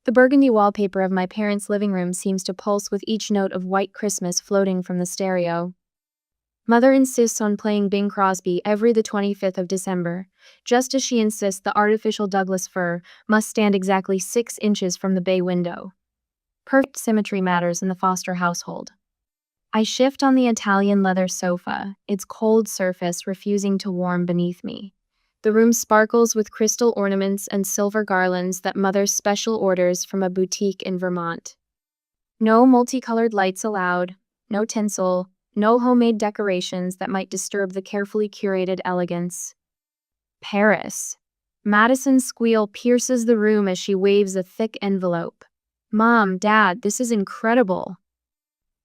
The burgundy wallpaper of my parents' living room seems to pulse with each note of White Christmas floating from the stereo. Mother insists on playing Bing Crosby every the 25th of December, just as she insists the artificial Douglas fir must stand exactly 6 inches from the bay window. Perfect symmetry matters in the Foster household. I shift on the Italian leather sofa, its cold surface refusing to warm beneath me. The room sparkles with crystal ornaments and silver garlands that Mother special orders from a boutique in Vermont. No multicolored lights allowed, no tinsel, no homemade decorations that might disturb the carefully curated elegance. Paris. Madison's squeal pierces the room as she waves a thick envelope. Mom, Dad, this is incredible.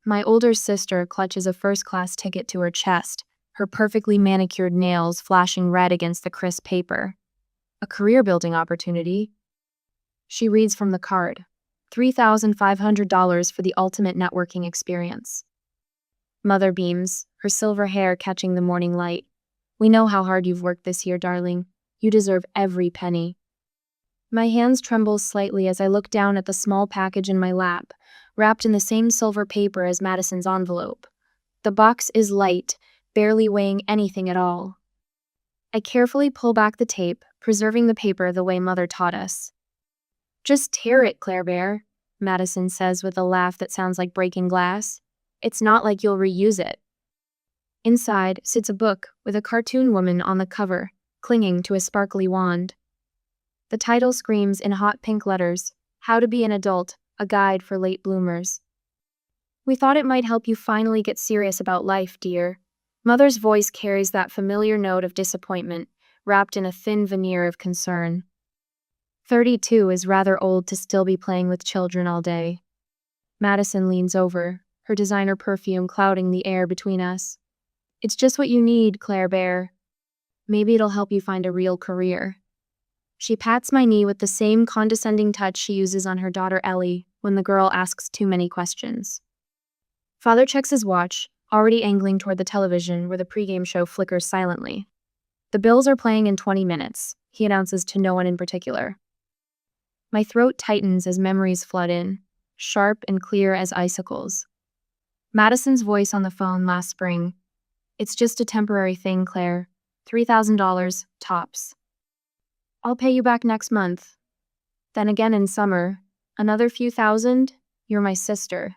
My older sister clutches a first-class ticket to her chest, her perfectly manicured nails flashing red against the crisp paper. A career-building opportunity. She reads from the card. $3,500 for the ultimate networking experience. Mother beams, her silver hair catching the morning light. We know how hard you've worked this year, darling. You deserve every penny. My hands tremble slightly as I look down at the small package in my lap, wrapped in the same silver paper as Madison's envelope. The box is light, barely weighing anything at all. I carefully pull back the tape, preserving the paper the way Mother taught us. Just tear it, Claire Bear, Madison says with a laugh that sounds like breaking glass. It's not like you'll reuse it. Inside sits a book with a cartoon woman on the cover, clinging to a sparkly wand. The title screams in hot pink letters, How to Be an Adult, a Guide for Late Bloomers. We thought it might help you finally get serious about life, dear. Mother's voice carries that familiar note of disappointment, wrapped in a thin veneer of concern. 32 is rather old to still be playing with children all day. Madison leans over, her designer perfume clouding the air between us. It's just what you need, Claire Bear. Maybe it'll help you find a real career. She pats my knee with the same condescending touch she uses on her daughter Ellie when the girl asks too many questions. Father checks his watch, already angling toward the television where the pregame show flickers silently. The Bills are playing in 20 minutes, he announces to no one in particular. My throat tightens as memories flood in, sharp and clear as icicles. Madison's voice on the phone last spring. It's just a temporary thing, Claire. $3,000, tops. I'll pay you back next month. Then again in summer, another few thousand, you're my sister.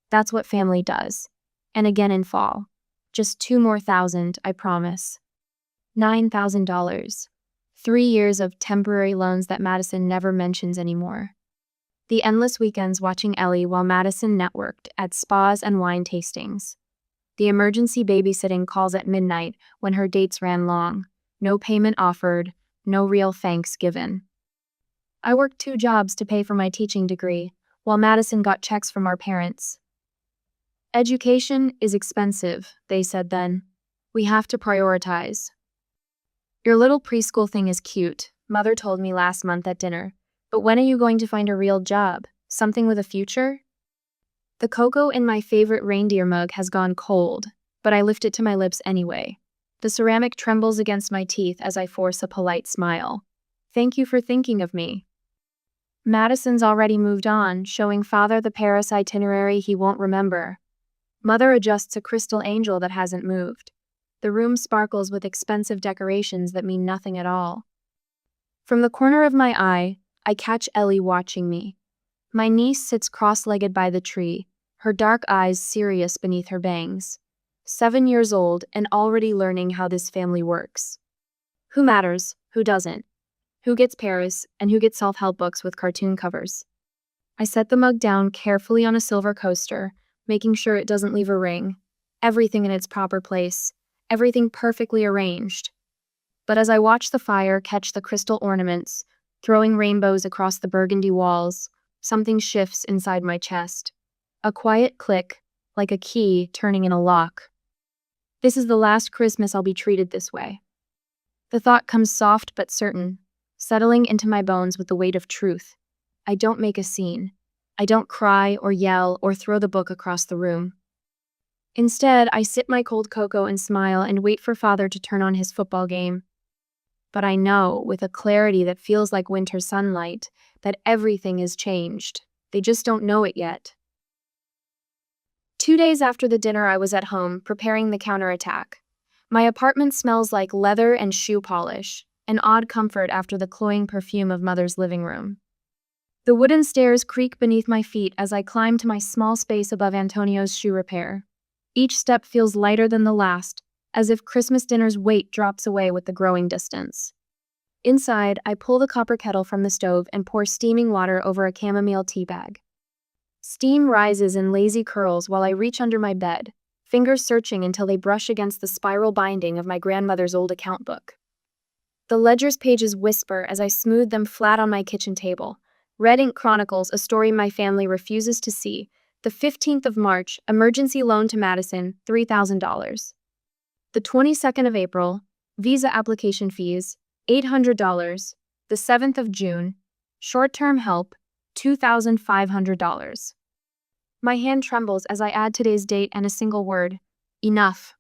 That's what family does. And again in fall. Just 2 more thousand, I promise. $9,000. 3 years of temporary loans that Madison never mentions anymore. The endless weekends watching Ellie while Madison networked at spas and wine tastings. The emergency babysitting calls at midnight when her dates ran long. No payment offered, no real thanks given. I worked 2 jobs to pay for my teaching degree, while Madison got checks from our parents. Education is expensive, they said then. We have to prioritize. Your little preschool thing is cute, Mother told me last month at dinner. But when are you going to find a real job? Something with a future? The cocoa in my favorite reindeer mug has gone cold, but I lift it to my lips anyway. The ceramic trembles against my teeth as I force a polite smile. Thank you for thinking of me. Madison's already moved on, showing Father the Paris itinerary he won't remember. Mother adjusts a crystal angel that hasn't moved. The room sparkles with expensive decorations that mean nothing at all. From the corner of my eye, I catch Ellie watching me. My niece sits cross-legged by the tree, her dark eyes serious beneath her bangs. 7 years old and already learning how this family works. Who matters? Who doesn't? Who gets Paris and who gets self-help books with cartoon covers? I set the mug down carefully on a silver coaster, making sure it doesn't leave a ring. Everything in its proper place. Everything perfectly arranged. But as I watch the fire catch the crystal ornaments, throwing rainbows across the burgundy walls, something shifts inside my chest. A quiet click, like a key turning in a lock. This is the last Christmas I'll be treated this way. The thought comes soft but certain, settling into my bones with the weight of truth. I don't make a scene. I don't cry or yell or throw the book across the room. Instead, I sip my cold cocoa and smile and wait for Father to turn on his football game. But I know, with a clarity that feels like winter sunlight, that everything is changed. They just don't know it yet. 2 days after the dinner, I was at home, preparing the counterattack. My apartment smells like leather and shoe polish, an odd comfort after the cloying perfume of Mother's living room. The wooden stairs creak beneath my feet as I climb to my small space above Antonio's shoe repair. Each step feels lighter than the last, as if Christmas dinner's weight drops away with the growing distance. Inside, I pull the copper kettle from the stove and pour steaming water over a chamomile tea bag. Steam rises in lazy curls while I reach under my bed, fingers searching until they brush against the spiral binding of my grandmother's old account book. The ledger's pages whisper as I smooth them flat on my kitchen table. Red ink chronicles a story my family refuses to see. The 15th of March, emergency loan to Madison, $3,000. The 22nd of April, visa application fees, $800. The 7th of June, short-term help, $2,500. My hand trembles as I add today's date and a single word: enough.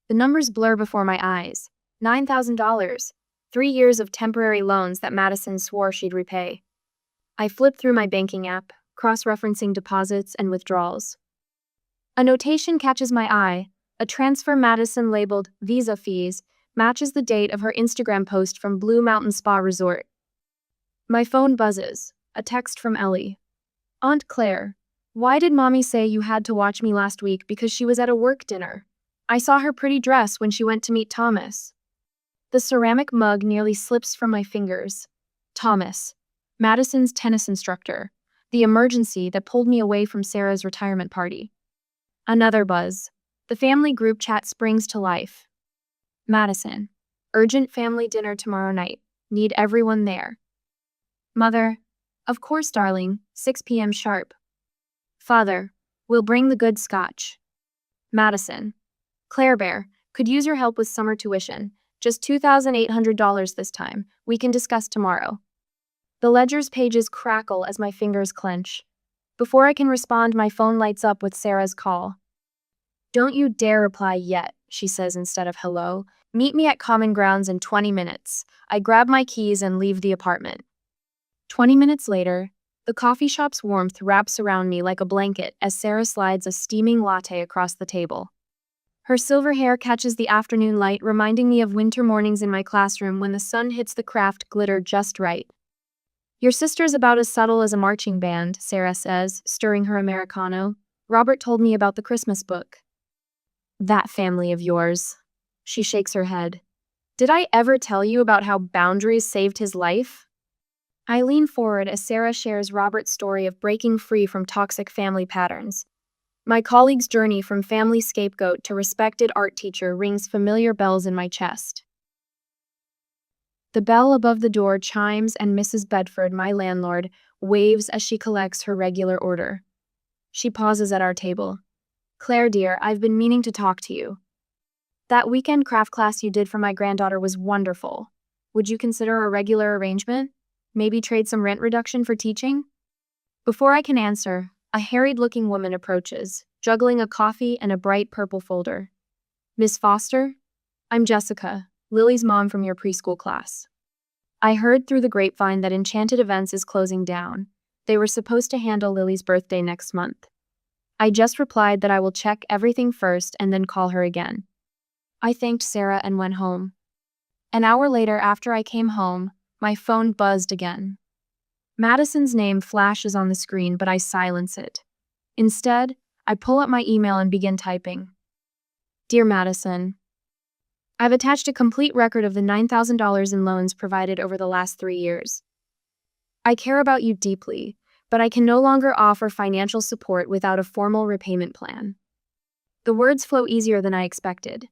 The numbers blur before my eyes. $9,000. 3 years of temporary loans that Madison swore she'd repay. I flip through my banking app, cross-referencing deposits and withdrawals. A notation catches my eye. A transfer Madison labeled Visa Fees matches the date of her Instagram post from Blue Mountain Spa Resort. My phone buzzes. A text from Ellie. Aunt Claire, why did Mommy say you had to watch me last week because she was at a work dinner? I saw her pretty dress when she went to meet Thomas. The ceramic mug nearly slips from my fingers. Thomas, Madison's tennis instructor, the emergency that pulled me away from Sarah's retirement party. Another buzz. The family group chat springs to life. Madison, urgent family dinner tomorrow night. Need everyone there. Mother, of course, darling, 6 p.m. sharp. Father, we'll bring the good scotch. Madison, Claire Bear, could use your help with summer tuition. Just $2,800 this time. We can discuss tomorrow. The ledger's pages crackle as my fingers clench. Before I can respond, my phone lights up with Sarah's call. Don't you dare reply yet, she says instead of hello. Meet me at Common Grounds in 20 minutes. I grab my keys and leave the apartment. 20 minutes later, the coffee shop's warmth wraps around me like a blanket as Sarah slides a steaming latte across the table. Her silver hair catches the afternoon light, reminding me of winter mornings in my classroom when the sun hits the craft glitter just right. Your sister's about as subtle as a marching band, Sarah says, stirring her Americano. Robert told me about the Christmas book. That family of yours. She shakes her head. Did I ever tell you about how boundaries saved his life? I lean forward as Sarah shares Robert's story of breaking free from toxic family patterns. My colleague's journey from family scapegoat to respected art teacher rings familiar bells in my chest. The bell above the door chimes and Mrs. Bedford, my landlord, waves as she collects her regular order. She pauses at our table. Claire, dear, I've been meaning to talk to you. That weekend craft class you did for my granddaughter was wonderful. Would you consider a regular arrangement? Maybe trade some rent reduction for teaching? Before I can answer, a harried-looking woman approaches, juggling a coffee and a bright purple folder. Miss Foster? I'm Jessica, Lily's mom from your preschool class. I heard through the grapevine that Enchanted Events is closing down. They were supposed to handle Lily's birthday next month. I just replied that I will check everything first and then call her again. I thanked Sarah and went home. An hour later, after I came home, my phone buzzed again. Madison's name flashes on the screen, but I silence it. Instead, I pull up my email and begin typing. Dear Madison, I've attached a complete record of the $9,000 in loans provided over the last 3 years. I care about you deeply, but I can no longer offer financial support without a formal repayment plan. The words flow easier than I expected.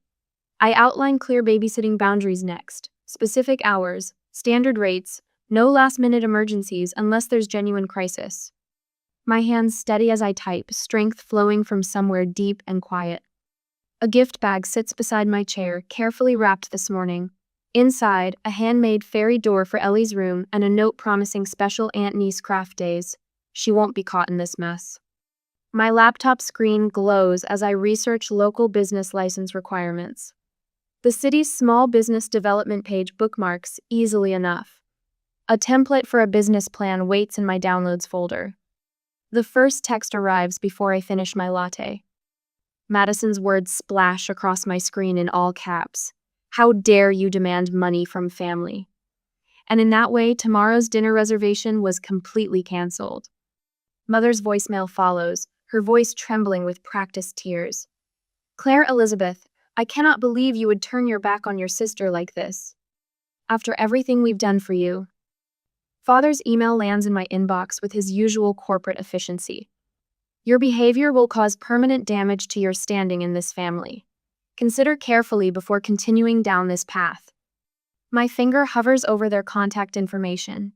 I outline clear babysitting boundaries next, specific hours, standard rates, no last-minute emergencies unless there's genuine crisis. My hands steady as I type, strength flowing from somewhere deep and quiet. A gift bag sits beside my chair, carefully wrapped this morning. Inside, a handmade fairy door for Ellie's room and a note promising special aunt-niece craft days. She won't be caught in this mess. My laptop screen glows as I research local business license requirements. The city's small business development page bookmarks easily enough. A template for a business plan waits in my downloads folder. The first text arrives before I finish my latte. Madison's words splash across my screen in all caps. How dare you demand money from family? And in that way, tomorrow's dinner reservation was completely canceled. Mother's voicemail follows, her voice trembling with practiced tears. Claire Elizabeth, I cannot believe you would turn your back on your sister like this. After everything we've done for you. Father's email lands in my inbox with his usual corporate efficiency. Your behavior will cause permanent damage to your standing in this family. Consider carefully before continuing down this path. My finger hovers over their contact information.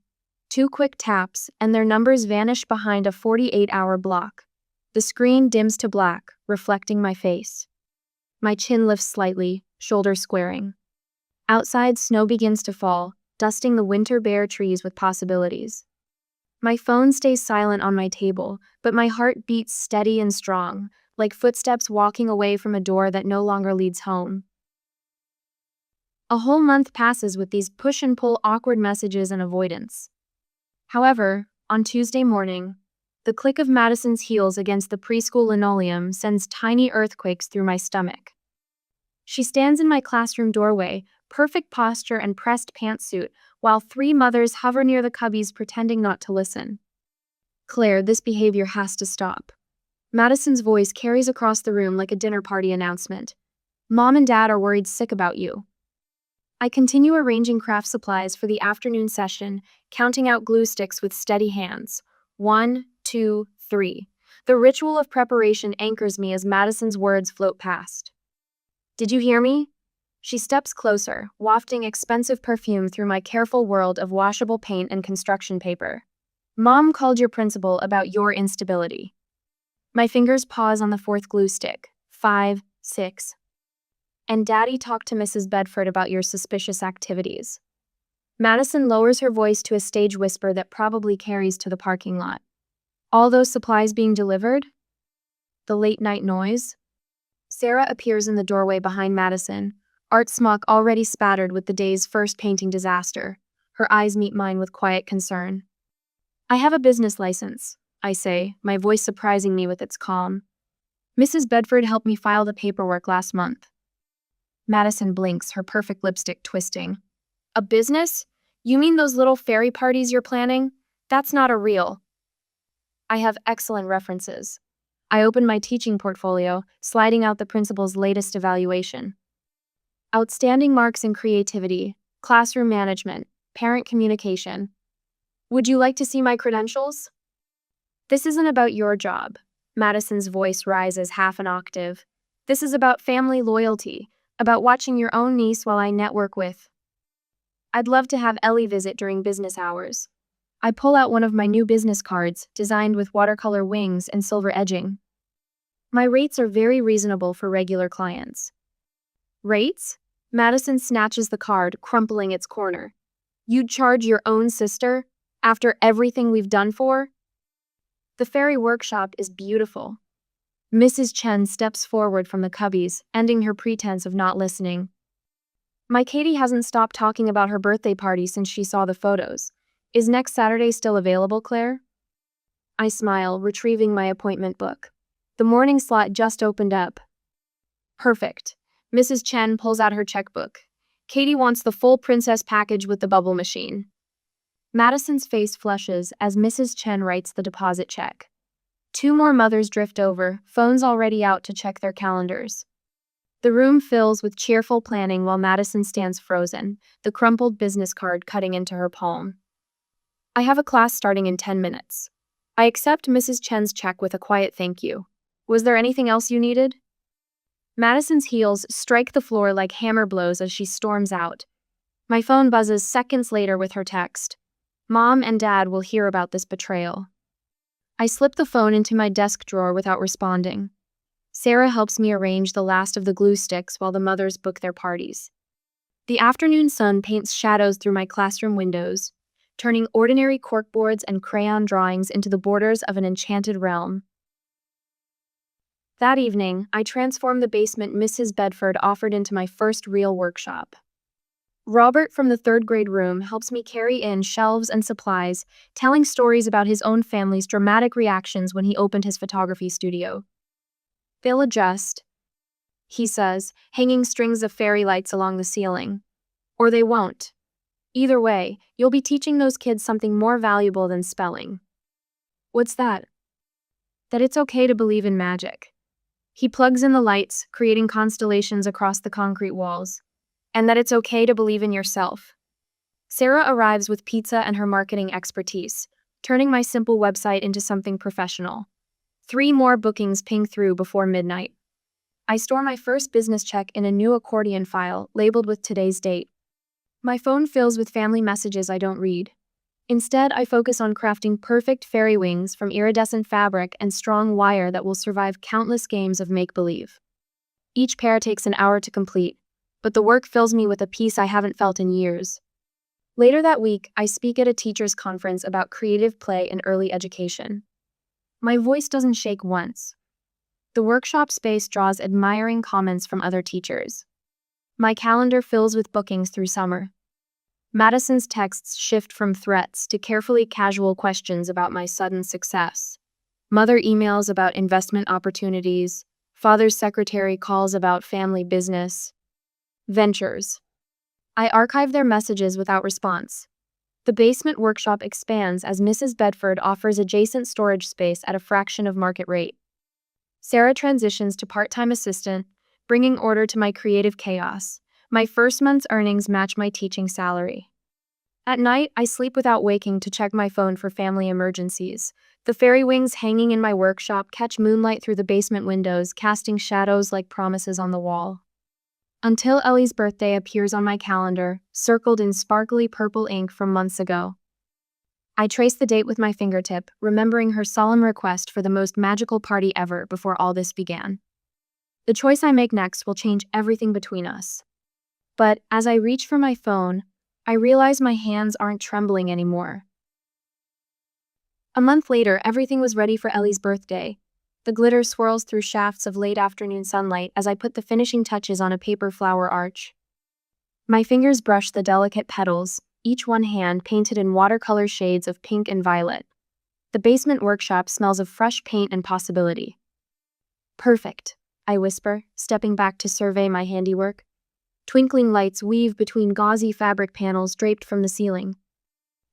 2 quick taps, and their numbers vanish behind a 48-hour block. The screen dims to black, reflecting my face. My chin lifts slightly, shoulders squaring. Outside, snow begins to fall, dusting the winter bare trees with possibilities. My phone stays silent on my table, but my heart beats steady and strong, like footsteps walking away from a door that no longer leads home. A whole month passes with these push-and-pull awkward messages and avoidance. However, on Tuesday morning, the click of Madison's heels against the preschool linoleum sends tiny earthquakes through my stomach. She stands in my classroom doorway, perfect posture and pressed pantsuit, while 3 mothers hover near the cubbies pretending not to listen. Claire, this behavior has to stop. Madison's voice carries across the room like a dinner party announcement. Mom and Dad are worried sick about you. I continue arranging craft supplies for the afternoon session, counting out glue sticks with steady hands. 1, 2, 3. The ritual of preparation anchors me as Madison's words float past. Did you hear me? She steps closer, wafting expensive perfume through my careful world of washable paint and construction paper. Mom called your principal about your instability. My fingers pause on the 4th glue stick. 5, 6. And Daddy talked to Mrs. Bedford about your suspicious activities. Madison lowers her voice to a stage whisper that probably carries to the parking lot. All those supplies being delivered? The late night noise? Sarah appears in the doorway behind Madison, art smock already spattered with the day's first painting disaster. Her eyes meet mine with quiet concern. I have a business license, I say, my voice surprising me with its calm. Mrs. Bedford helped me file the paperwork last month. Madison blinks, her perfect lipstick twisting. A business? You mean those little fairy parties you're planning? That's not a real. I have excellent references. I open my teaching portfolio, sliding out the principal's latest evaluation. Outstanding marks in creativity, classroom management, parent communication. Would you like to see my credentials? This isn't about your job. Madison's voice rises half an octave. This is about family loyalty, about watching your own niece while I network with. I'd love to have Ellie visit during business hours. I pull out one of my new business cards, designed with watercolor wings and silver edging. My rates are very reasonable for regular clients. Rates? Madison snatches the card, crumpling its corner. You'd charge your own sister? After everything we've done for? The fairy workshop is beautiful. Mrs. Chen steps forward from the cubbies, ending her pretense of not listening. My Katie hasn't stopped talking about her birthday party since she saw the photos. Is next Saturday still available, Claire? I smile, retrieving my appointment book. The morning slot just opened up. Perfect. Mrs. Chen pulls out her checkbook. Katie wants the full princess package with the bubble machine. Madison's face flushes as Mrs. Chen writes the deposit check. 2 more mothers drift over, phones already out to check their calendars. The room fills with cheerful planning while Madison stands frozen, the crumpled business card cutting into her palm. I have a class starting in 10 minutes. I accept Mrs. Chen's check with a quiet thank you. Was there anything else you needed? Madison's heels strike the floor like hammer blows as she storms out. My phone buzzes seconds later with her text. Mom and Dad will hear about this betrayal. I slip the phone into my desk drawer without responding. Sarah helps me arrange the last of the glue sticks while the mothers book their parties. The afternoon sun paints shadows through my classroom windows, turning ordinary corkboards and crayon drawings into the borders of an enchanted realm. That evening, I transformed the basement Mrs. Bedford offered into my first real workshop. Robert from the third grade room helps me carry in shelves and supplies, telling stories about his own family's dramatic reactions when he opened his photography studio. "They'll adjust," he says, hanging strings of fairy lights along the ceiling. "Or they won't. Either way, you'll be teaching those kids something more valuable than spelling." "What's that?" "That it's okay to believe in magic." He plugs in the lights, creating constellations across the concrete walls. "And that it's okay to believe in yourself." Sarah arrives with pizza and her marketing expertise, turning my simple website into something professional. 3 more bookings ping through before midnight. I store my first business check in a new accordion file labeled with today's date. My phone fills with family messages I don't read. Instead, I focus on crafting perfect fairy wings from iridescent fabric and strong wire that will survive countless games of make-believe. Each pair takes an hour to complete, but the work fills me with a peace I haven't felt in years. Later that week, I speak at a teachers' conference about creative play in early education. My voice doesn't shake once. The workshop space draws admiring comments from other teachers. My calendar fills with bookings through summer. Madison's texts shift from threats to carefully casual questions about my sudden success. Mother emails about investment opportunities. Father's secretary calls about family business ventures. I archive their messages without response. The basement workshop expands as Mrs. Bedford offers adjacent storage space at a fraction of market rate. Sarah transitions to part-time assistant, bringing order to my creative chaos. My first month's earnings match my teaching salary. At night, I sleep without waking to check my phone for family emergencies. The fairy wings hanging in my workshop catch moonlight through the basement windows, casting shadows like promises on the wall. Until Ellie's birthday appears on my calendar, circled in sparkly purple ink from months ago. I trace the date with my fingertip, remembering her solemn request for the most magical party ever before all this began. The choice I make next will change everything between us. But as I reach for my phone, I realize my hands aren't trembling anymore. A month later, everything was ready for Ellie's birthday. The glitter swirls through shafts of late afternoon sunlight as I put the finishing touches on a paper flower arch. My fingers brush the delicate petals, each one hand painted in watercolor shades of pink and violet. The basement workshop smells of fresh paint and possibility. "Perfect," I whisper, stepping back to survey my handiwork. Twinkling lights weave between gauzy fabric panels draped from the ceiling.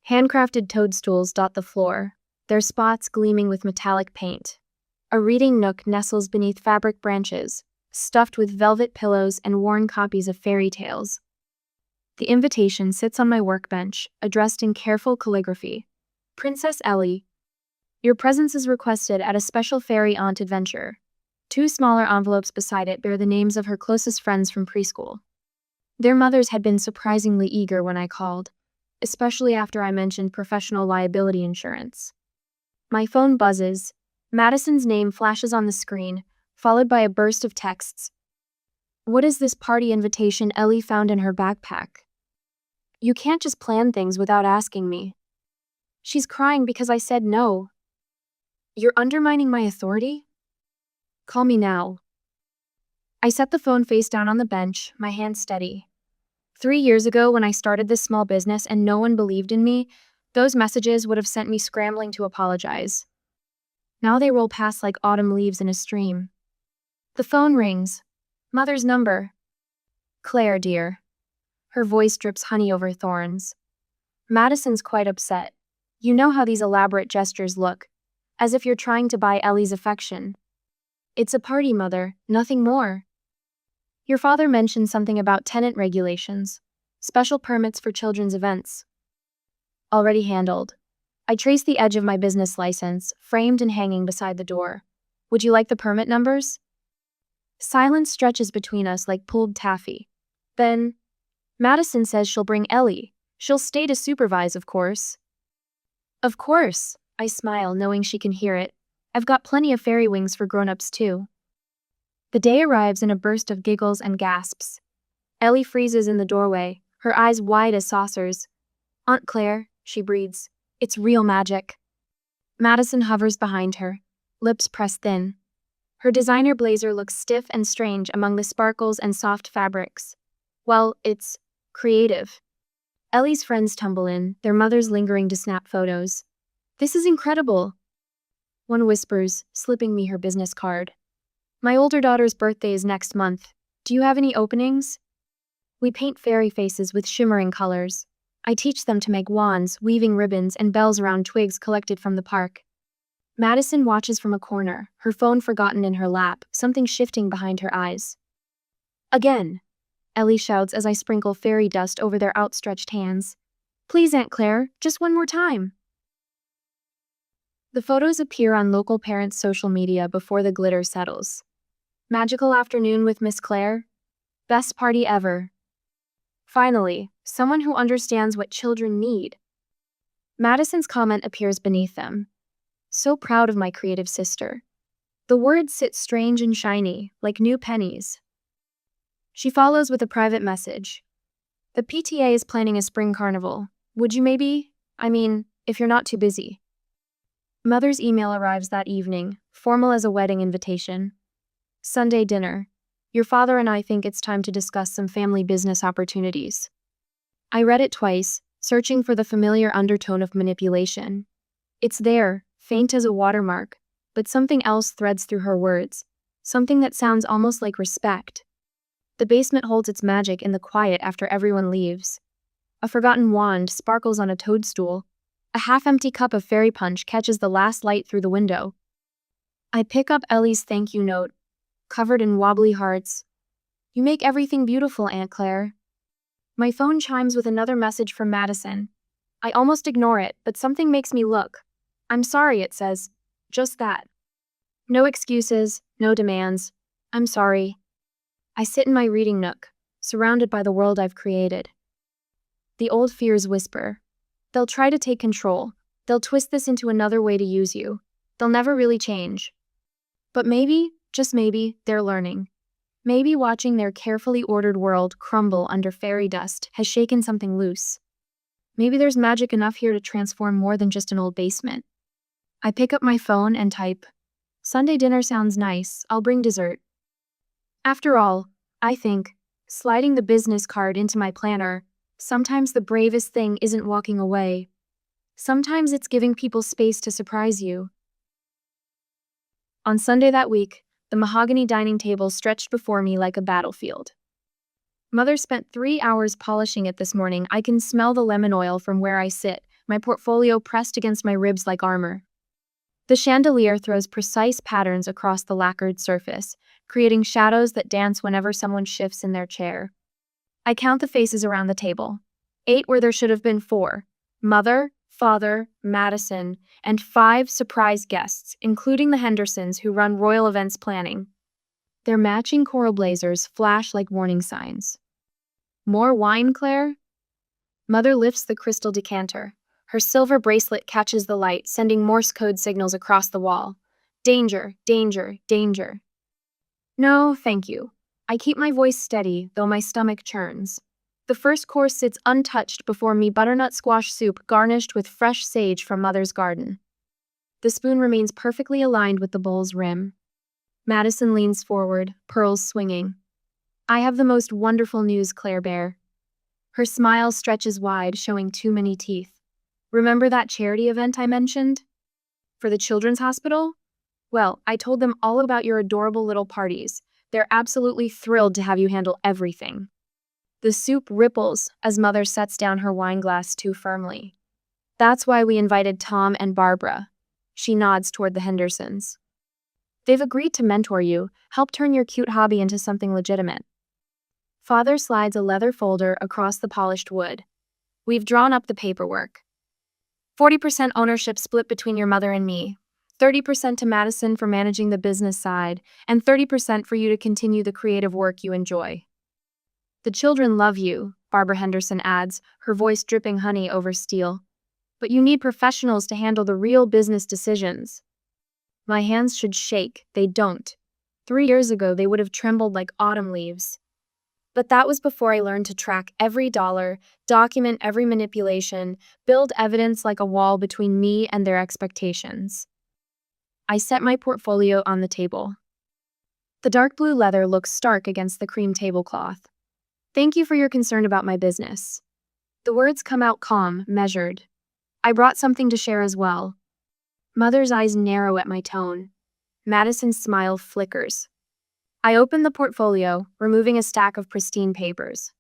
Handcrafted toadstools dot the floor, their spots gleaming with metallic paint. A reading nook nestles beneath fabric branches, stuffed with velvet pillows and worn copies of fairy tales. The invitation sits on my workbench, addressed in careful calligraphy. "Princess Ellie, your presence is requested at a special fairy aunt adventure." 2 smaller envelopes beside it bear the names of her closest friends from preschool. Their mothers had been surprisingly eager when I called, especially after I mentioned professional liability insurance. My phone buzzes. Madison's name flashes on the screen, followed by a burst of texts. "What is this party invitation Ellie found in her backpack? You can't just plan things without asking me. She's crying because I said no. You're undermining my authority? Call me now." I set the phone face down on the bench, my hand steady. 3 years ago, when I started this small business and no one believed in me, those messages would have sent me scrambling to apologize. Now they roll past like autumn leaves in a stream. The phone rings. Mother's number. "Claire, dear." Her voice drips honey over thorns. Madison's quite upset. You know how these elaborate gestures look, as if you're trying to buy Ellie's affection. "It's a party, Mother, nothing more. Your father mentioned something about tenant regulations, special permits for children's events." "Already handled." I trace the edge of my business license, framed and hanging beside the door. "Would you like the permit numbers?" Silence stretches between us like pulled taffy. Then, "Madison says she'll bring Ellie. She'll stay to supervise, of course." "Of course," I smile, knowing she can hear it. "I've got plenty of fairy wings for grown-ups too." The day arrives in a burst of giggles and gasps. Ellie freezes in the doorway, her eyes wide as saucers. "Aunt Claire," she breathes. "It's real magic." Madison hovers behind her, lips pressed thin. Her designer blazer looks stiff and strange among the sparkles and soft fabrics. Well, it's creative. Ellie's friends tumble in, their mothers lingering to snap photos. "This is incredible," one whispers, slipping me her business card. "My older daughter's birthday is next month. Do you have any openings?" We paint fairy faces with shimmering colors. I teach them to make wands, weaving ribbons and bells around twigs collected from the park. Madison watches from a corner, her phone forgotten in her lap, something shifting behind her eyes. "Again," Ellie shouts as I sprinkle fairy dust over their outstretched hands. "Please, Aunt Claire, just one more time." The photos appear on local parents' social media before the glitter settles. "Magical afternoon with Miss Claire. Best party ever. Finally, someone who understands what children need." Madison's comment appears beneath them. "So proud of my creative sister." The words sit strange and shiny, like new pennies. She follows with a private message. "The PTA is planning a spring carnival. Would you if you're not too busy." Mother's email arrives that evening, formal as a wedding invitation. "Sunday dinner. Your father and I think it's time to discuss some family business opportunities." I read it twice, searching for the familiar undertone of manipulation. It's there, faint as a watermark, but something else threads through her words, something that sounds almost like respect. The basement holds its magic in the quiet after everyone leaves. A forgotten wand sparkles on a toadstool. A half-empty cup of fairy punch catches the last light through the window. I pick up Ellie's thank you note, covered in wobbly hearts. "You make everything beautiful, Aunt Claire." My phone chimes with another message from Madison. I almost ignore it, but something makes me look. "I'm sorry," it says. Just that. No excuses, no demands. I'm sorry. I sit in my reading nook, surrounded by the world I've created. The old fears whisper. They'll try to take control. They'll twist this into another way to use you. They'll never really change. But maybe, just maybe, they're learning. Maybe watching their carefully ordered world crumble under fairy dust has shaken something loose. Maybe there's magic enough here to transform more than just an old basement. I pick up my phone and type, "Sunday dinner sounds nice, I'll bring dessert." After all, I think, sliding the business card into my planner, sometimes the bravest thing isn't walking away. Sometimes it's giving people space to surprise you. On Sunday that week, the mahogany dining table stretched before me like a battlefield. Mother spent 3 hours polishing it this morning. I can smell the lemon oil from where I sit, my portfolio pressed against my ribs like armor. The chandelier throws precise patterns across the lacquered surface, creating shadows that dance whenever someone shifts in their chair. I count the faces around the table. 8 where there should have been 4. Mother, father, Madison, and 5 surprise guests, including the Hendersons who run royal events planning. Their matching coral blazers flash like warning signs. "More wine, Claire?" Mother lifts the crystal decanter. Her silver bracelet catches the light, sending Morse code signals across the wall. "Danger, danger, danger." "No, thank you." I keep my voice steady, though my stomach churns. The first course sits untouched before me, butternut squash soup garnished with fresh sage from Mother's garden. The spoon remains perfectly aligned with the bowl's rim. Madison leans forward, pearls swinging. "I have the most wonderful news, Claire Bear." Her smile stretches wide, showing too many teeth. "Remember that charity event I mentioned? For the children's hospital? Well, I told them all about your adorable little parties. They're absolutely thrilled to have you handle everything." The soup ripples as Mother sets down her wine glass too firmly. "That's why we invited Tom and Barbara." She nods toward the Hendersons. "They've agreed to mentor you, help turn your cute hobby into something legitimate." Father slides a leather folder across the polished wood. "We've drawn up the paperwork. 40% ownership split between your mother and me. 30% to Madison for managing the business side, and 30% for you to continue the creative work you enjoy. The children love you," Barbara Henderson adds, her voice dripping honey over steel. "But you need professionals to handle the real business decisions." My hands should shake, they don't. 3 years ago, they would have trembled like autumn leaves. But that was before I learned to track every dollar, document every manipulation, build evidence like a wall between me and their expectations. I set my portfolio on the table. The dark blue leather looks stark against the cream tablecloth. Thank you for your concern about my business. The words come out calm, measured. I brought something to share as well. Mother's eyes narrow at my tone. Madison's smile flickers. I open the portfolio, removing a stack of pristine papers.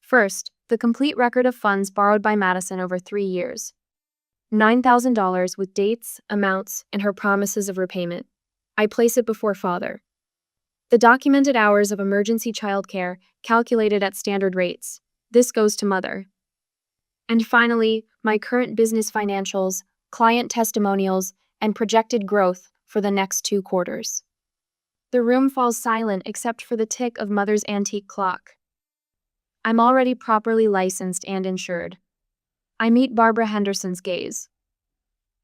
First, the complete record of funds borrowed by Madison over 3 years. $9,000 with dates, amounts, and her promises of repayment. I place it before Father. The documented hours of emergency childcare, calculated at standard rates. This goes to Mother. And finally, my current business financials, client testimonials, and projected growth for the next 2 quarters. The room falls silent except for the tick of Mother's antique clock. I'm already properly licensed and insured. I meet Barbara Henderson's gaze.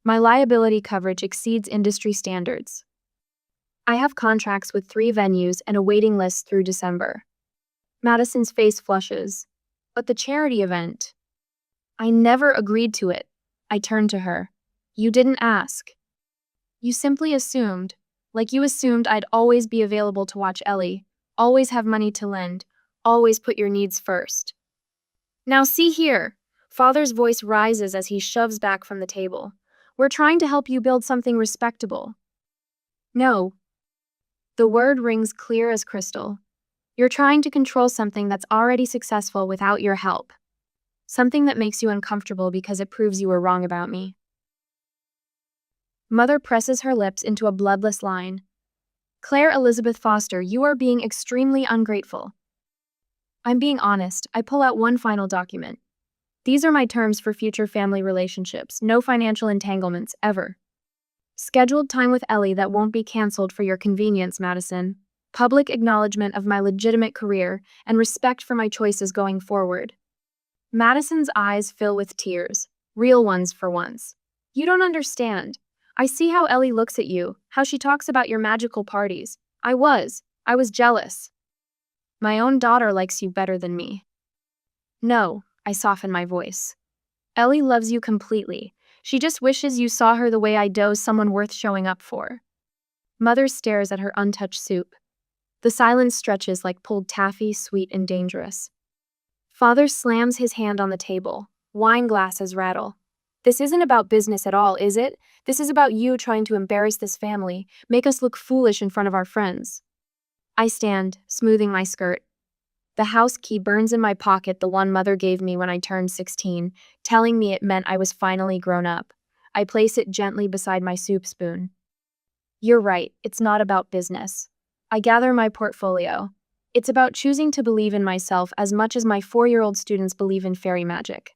My liability coverage exceeds industry standards. I have contracts with 3 venues and a waiting list through December. Madison's face flushes. But the charity event? I never agreed to it. I turn to her. You didn't ask. You simply assumed. Like you assumed I'd always be available to watch Ellie, always have money to lend, always put your needs first. Now see here. Father's voice rises as he shoves back from the table. We're trying to help you build something respectable. No. The word rings clear as crystal. You're trying to control something that's already successful without your help. Something that makes you uncomfortable because it proves you were wrong about me. Mother presses her lips into a bloodless line. Claire Elizabeth Foster, you are being extremely ungrateful. I'm being honest. I pull out one final document. These are my terms for future family relationships. No financial entanglements, ever. Scheduled time with Ellie that won't be canceled for your convenience, Madison. Public acknowledgement of my legitimate career and respect for my choices going forward. Madison's eyes fill with tears, real ones for once. You don't understand. I see how Ellie looks at you, how she talks about your magical parties. I was jealous. My own daughter likes you better than me. No, I soften my voice. Ellie loves you completely. She just wishes you saw her the way I do someone worth showing up for. Mother stares at her untouched soup. The silence stretches like pulled taffy, sweet and dangerous. Father slams his hand on the table. Wine glasses rattle. This isn't about business at all, is it? This is about you trying to embarrass this family, make us look foolish in front of our friends. I stand, smoothing my skirt. The house key burns in my pocket, the one Mother gave me when I turned 16, telling me it meant I was finally grown up. I place it gently beside my soup spoon. You're right, it's not about business. I gather my portfolio. It's about choosing to believe in myself as much as my 4-year-old students believe in fairy magic.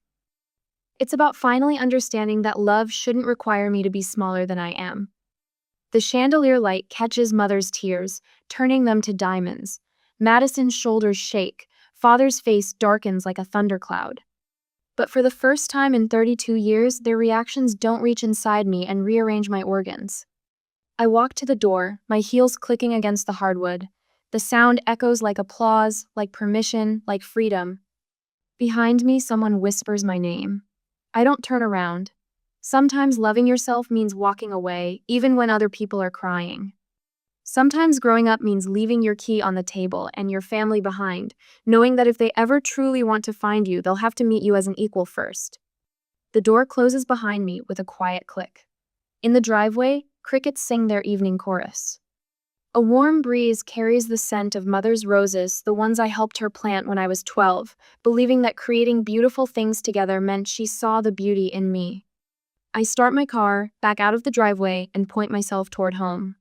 It's about finally understanding that love shouldn't require me to be smaller than I am. The chandelier light catches Mother's tears, turning them to diamonds. Madison's shoulders shake. Father's face darkens like a thundercloud. But for the first time in 32 years, their reactions don't reach inside me and rearrange my organs. I walk to the door, my heels clicking against the hardwood. The sound echoes like applause, like permission, like freedom. Behind me, someone whispers my name. I don't turn around. Sometimes loving yourself means walking away, even when other people are crying. Sometimes growing up means leaving your key on the table and your family behind, knowing that if they ever truly want to find you, they'll have to meet you as an equal first. The door closes behind me with a quiet click. In the driveway, crickets sing their evening chorus. A warm breeze carries the scent of Mother's roses, the ones I helped her plant when I was 12, believing that creating beautiful things together meant she saw the beauty in me. I start my car, back out of the driveway, and point myself toward home.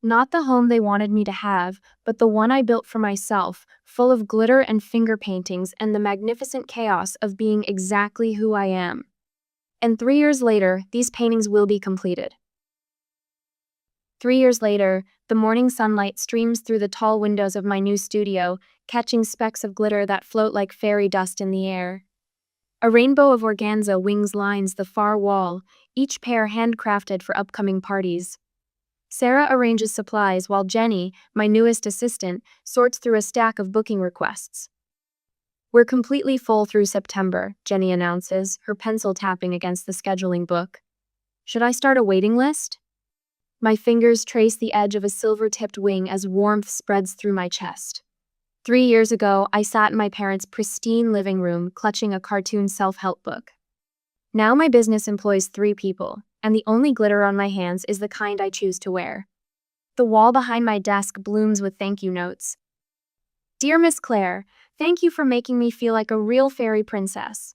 Not the home they wanted me to have, but the one I built for myself, full of glitter and finger paintings and the magnificent chaos of being exactly who I am. And 3 years later, these paintings will be completed. 3 years later, the morning sunlight streams through the tall windows of my new studio, catching specks of glitter that float like fairy dust in the air. A rainbow of organza wings lines the far wall, each pair handcrafted for upcoming parties. Sarah arranges supplies while Jenny, my newest assistant, sorts through a stack of booking requests. We're completely full through September, Jenny announces, her pencil tapping against the scheduling book. Should I start a waiting list? My fingers trace the edge of a silver-tipped wing as warmth spreads through my chest. 3 years ago, I sat in my parents' pristine living room, clutching a cartoon self-help book. Now my business employs 3 people, and the only glitter on my hands is the kind I choose to wear. The wall behind my desk blooms with thank you notes. Dear Miss Claire, thank you for making me feel like a real fairy princess.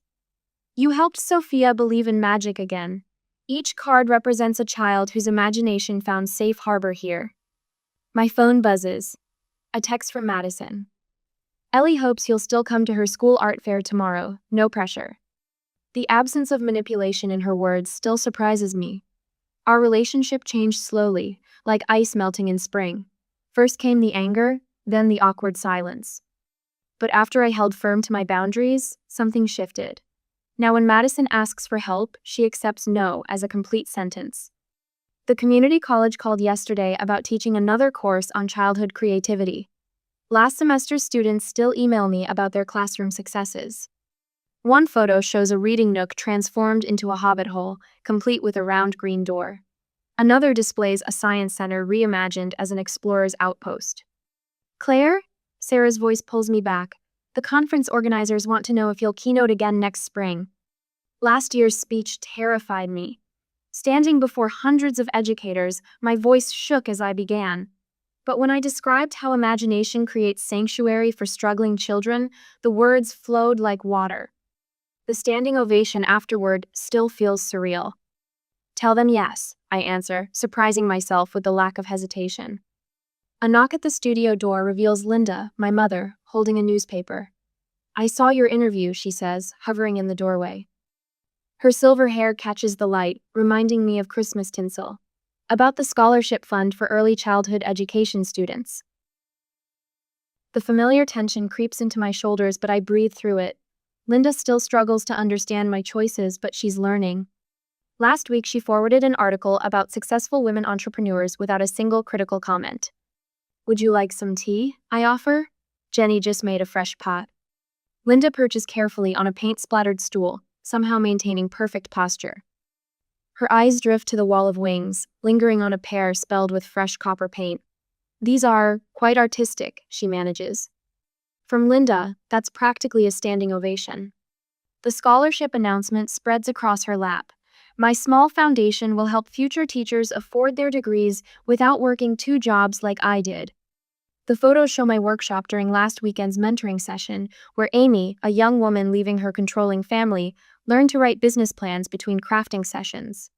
You helped Sophia believe in magic again. Each card represents a child whose imagination found safe harbor here. My phone buzzes. A text from Madison. Ellie hopes you'll still come to her school art fair tomorrow, no pressure. The absence of manipulation in her words still surprises me. Our relationship changed slowly, like ice melting in spring. First came the anger, then the awkward silence. But after I held firm to my boundaries, something shifted. Now when Madison asks for help, she accepts no as a complete sentence. The community college called yesterday about teaching another course on childhood creativity. Last semester's students still email me about their classroom successes. One photo shows a reading nook transformed into a hobbit hole, complete with a round green door. Another displays a science center reimagined as an explorer's outpost. Claire? Sarah's voice pulls me back. The conference organizers want to know if you'll keynote again next spring. Last year's speech terrified me. Standing before hundreds of educators, my voice shook as I began. But when I described how imagination creates sanctuary for struggling children, the words flowed like water. The standing ovation afterward still feels surreal. Tell them yes, I answer, surprising myself with the lack of hesitation. A knock at the studio door reveals Linda, my mother, holding a newspaper. I saw your interview, she says, hovering in the doorway. Her silver hair catches the light, reminding me of Christmas tinsel. About the scholarship fund for early childhood education students. The familiar tension creeps into my shoulders, but I breathe through it. Linda still struggles to understand my choices, but she's learning. Last week, she forwarded an article about successful women entrepreneurs without a single critical comment. Would you like some tea? I offer. Jenny just made a fresh pot. Linda perches carefully on a paint-splattered stool, somehow maintaining perfect posture. Her eyes drift to the wall of wings, lingering on a pair spelled with fresh copper paint. These are quite artistic, she manages. From Linda, that's practically a standing ovation. The scholarship announcement spreads across her lap. My small foundation will help future teachers afford their degrees without working 2 jobs like I did. The photos show my workshop during last weekend's mentoring session, where Amy, a young woman leaving her controlling family, learned to write business plans between crafting sessions.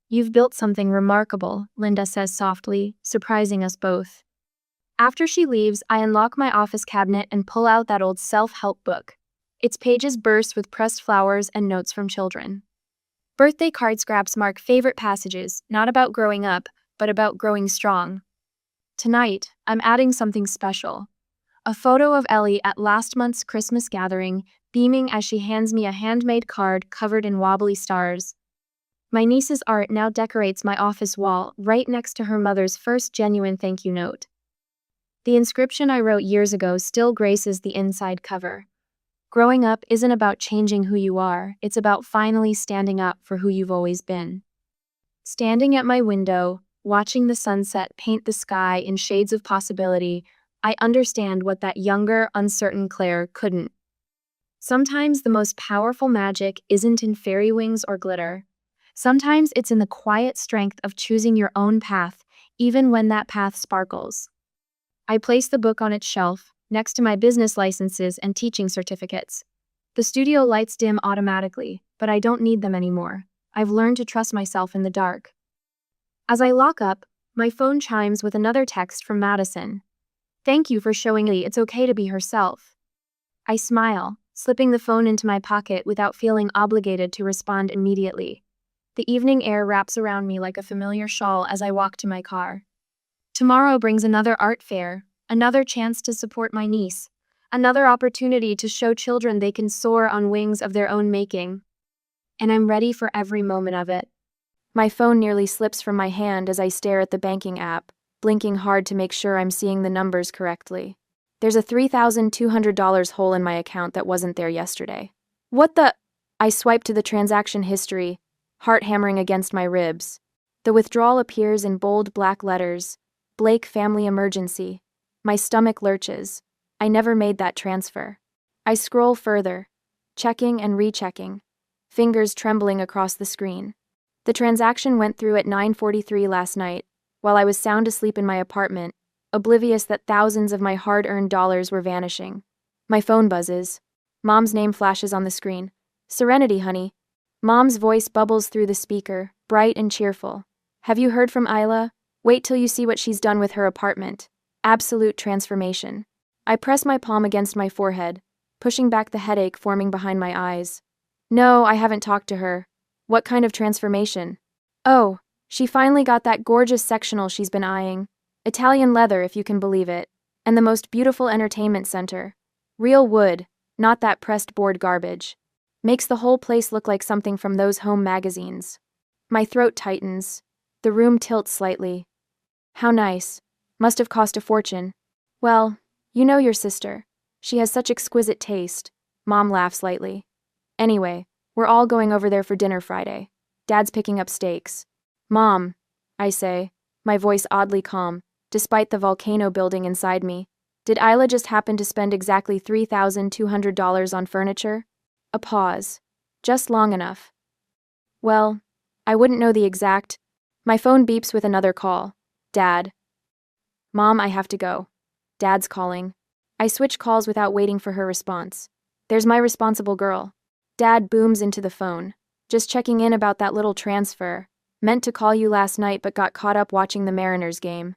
You've built something remarkable, Linda says softly, surprising us both. After she leaves, I unlock my office cabinet and pull out that old self-help book. Its pages burst with pressed flowers and notes from children. Birthday card scraps mark favorite passages, not about growing up, but about growing strong. Tonight, I'm adding something special. A photo of Ellie at last month's Christmas gathering, beaming as she hands me a handmade card covered in wobbly stars. My niece's art now decorates my office wall, right next to her mother's first genuine thank you note. The inscription I wrote years ago still graces the inside cover. Growing up isn't about changing who you are, it's about finally standing up for who you've always been. Standing at my window, watching the sunset paint the sky in shades of possibility, I understand what that younger, uncertain Claire couldn't. Sometimes the most powerful magic isn't in fairy wings or glitter. Sometimes it's in the quiet strength of choosing your own path, even when that path sparkles. I place the book on its shelf, next to my business licenses and teaching certificates. The studio lights dim automatically, but I don't need them anymore. I've learned to trust myself in the dark. As I lock up, my phone chimes with another text from Madison. Thank you for showing Lee it's okay to be herself. I smile, slipping the phone into my pocket without feeling obligated to respond immediately. The evening air wraps around me like a familiar shawl as I walk to my car. Tomorrow brings another art fair, another chance to support my niece, another opportunity to show children they can soar on wings of their own making. And I'm ready for every moment of it. My phone nearly slips from my hand as I stare at the banking app, blinking hard to make sure I'm seeing the numbers correctly. There's a $3,200 hole in my account that wasn't there yesterday. What the? I swipe to the transaction history, heart hammering against my ribs. The withdrawal appears in bold black letters. Blake family emergency. My stomach lurches. I never made that transfer. I scroll further, checking and rechecking, fingers trembling across the screen. The transaction went through at 9:43 last night, while I was sound asleep in my apartment, oblivious that thousands of my hard-earned dollars were vanishing. My phone buzzes. Mom's name flashes on the screen. Serenity, honey. Mom's voice bubbles through the speaker, bright and cheerful. Have you heard from Isla? Wait till you see what she's done with her apartment. Absolute transformation. I press my palm against my forehead, pushing back the headache forming behind my eyes. No, I haven't talked to her. What kind of transformation? Oh, she finally got that gorgeous sectional she's been eyeing. Italian leather, if you can believe it. And the most beautiful entertainment center. Real wood, not that pressed board garbage. Makes the whole place look like something from those home magazines. My throat tightens. The room tilts slightly. How nice. Must have cost a fortune. Well, you know your sister. She has such exquisite taste. Mom laughs lightly. Anyway, we're all going over there for dinner Friday. Dad's picking up steaks. Mom, I say, my voice oddly calm, despite the volcano building inside me. Did Isla just happen to spend exactly $3,200 on furniture? A pause. Just long enough. Well, I wouldn't know the exact. My phone beeps with another call. Dad. Mom, I have to go. Dad's calling. I switch calls without waiting for her response. There's my responsible girl. Dad booms into the phone. Just checking in about that little transfer. Meant to call you last night but got caught up watching the Mariners game.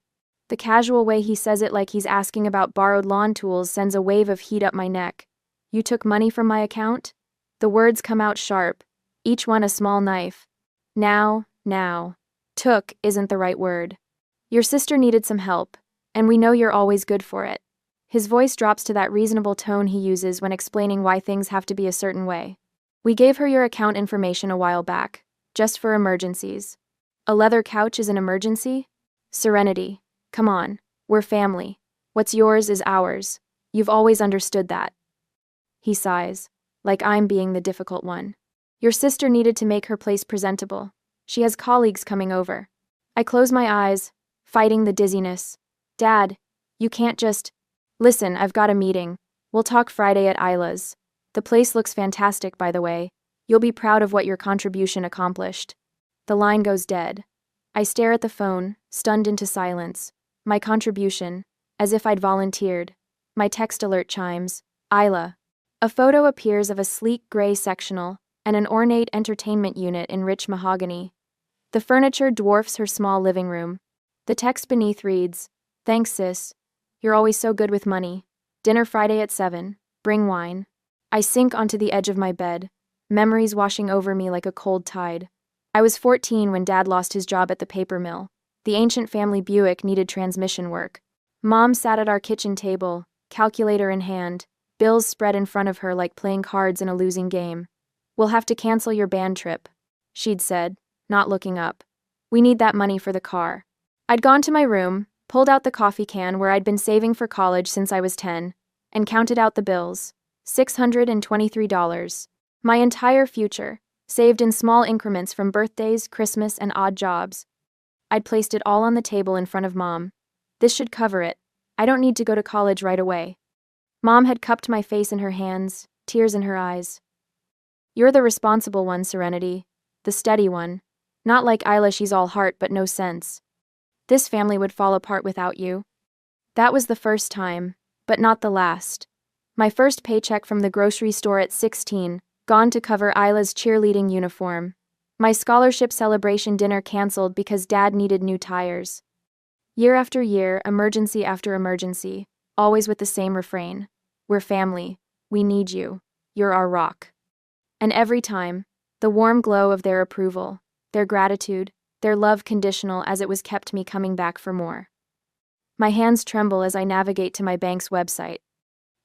The casual way he says it like he's asking about borrowed lawn tools sends a wave of heat up my neck. You took money from my account? The words come out sharp, each one a small knife. Now. Took isn't the right word. Your sister needed some help, and we know you're always good for it. His voice drops to that reasonable tone he uses when explaining why things have to be a certain way. We gave her your account information a while back, just for emergencies. A leather couch is an emergency? Serenity. Come on, we're family. What's yours is ours. You've always understood that. He sighs, like I'm being the difficult one. Your sister needed to make her place presentable. She has colleagues coming over. I close my eyes, fighting the dizziness. Dad, you can't just... Listen, I've got a meeting. We'll talk Friday at Isla's. The place looks fantastic, by the way. You'll be proud of what your contribution accomplished. The line goes dead. I stare at the phone, stunned into silence. My contribution, as if I'd volunteered. My text alert chimes. Isla. A photo appears of a sleek gray sectional and an ornate entertainment unit in rich mahogany. The furniture dwarfs her small living room. The text beneath reads, Thanks, sis. You're always so good with money. Dinner Friday at 7. Bring wine. I sink onto the edge of my bed, memories washing over me like a cold tide. I was 14 when Dad lost his job at the paper mill. The ancient family Buick needed transmission work. Mom sat at our kitchen table, calculator in hand, bills spread in front of her like playing cards in a losing game. We'll have to cancel your band trip, she'd said, not looking up. We need that money for the car. I'd gone to my room, pulled out the coffee can where I'd been saving for college since I was 10, and counted out the bills. $623. My entire future, saved in small increments from birthdays, Christmas, and odd jobs. I'd placed it all on the table in front of Mom. This should cover it. I don't need to go to college right away. Mom had cupped my face in her hands, tears in her eyes. You're the responsible one, Serenity. The steady one. Not like Isla, she's all heart but no sense. This family would fall apart without you. That was the first time, but not the last. My first paycheck from the grocery store at 16, gone to cover Isla's cheerleading uniform. My scholarship celebration dinner canceled because Dad needed new tires. Year after year, emergency after emergency, always with the same refrain. We're family. We need you. You're our rock. And every time, the warm glow of their approval, their gratitude, their love conditional as it was kept me coming back for more. My hands tremble as I navigate to my bank's website.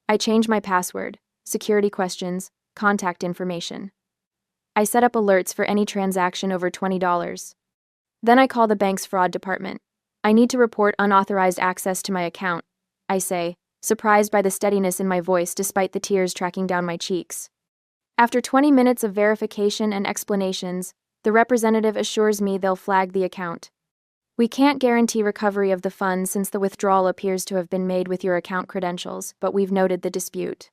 I change my password, security questions, contact information. I set up alerts for any transaction over $20. Then I call the bank's fraud department. I need to report unauthorized access to my account, I say, surprised by the steadiness in my voice despite the tears tracking down my cheeks. After 20 minutes of verification and explanations, The representative assures me they'll flag the account. We can't guarantee recovery of the funds since the withdrawal appears to have been made with your account credentials, but we've noted the dispute.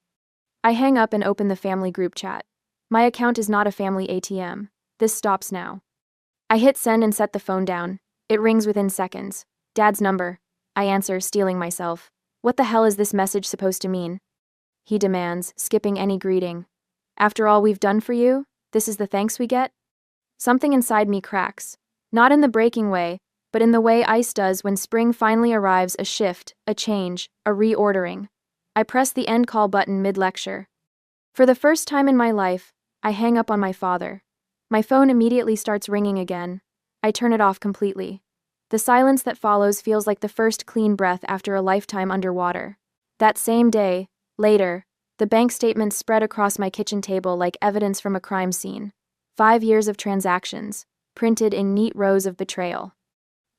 I hang up and open the family group chat. My account is not a family ATM. This stops now. I hit send and set the phone down. It rings within seconds. Dad's number. I answer, steeling myself. What the hell is this message supposed to mean? He demands, skipping any greeting. After all we've done for you, this is the thanks we get? Something inside me cracks. Not in the breaking way, but in the way ice does when spring finally arrives, a shift, a change, a reordering. I press the end call button mid-lecture. For the first time in my life, I hang up on my father. My phone immediately starts ringing again. I turn it off completely. The silence that follows feels like the first clean breath after a lifetime underwater. That same day, later, the bank statements spread across my kitchen table like evidence from a crime scene. 5 years of transactions, printed in neat rows of betrayal.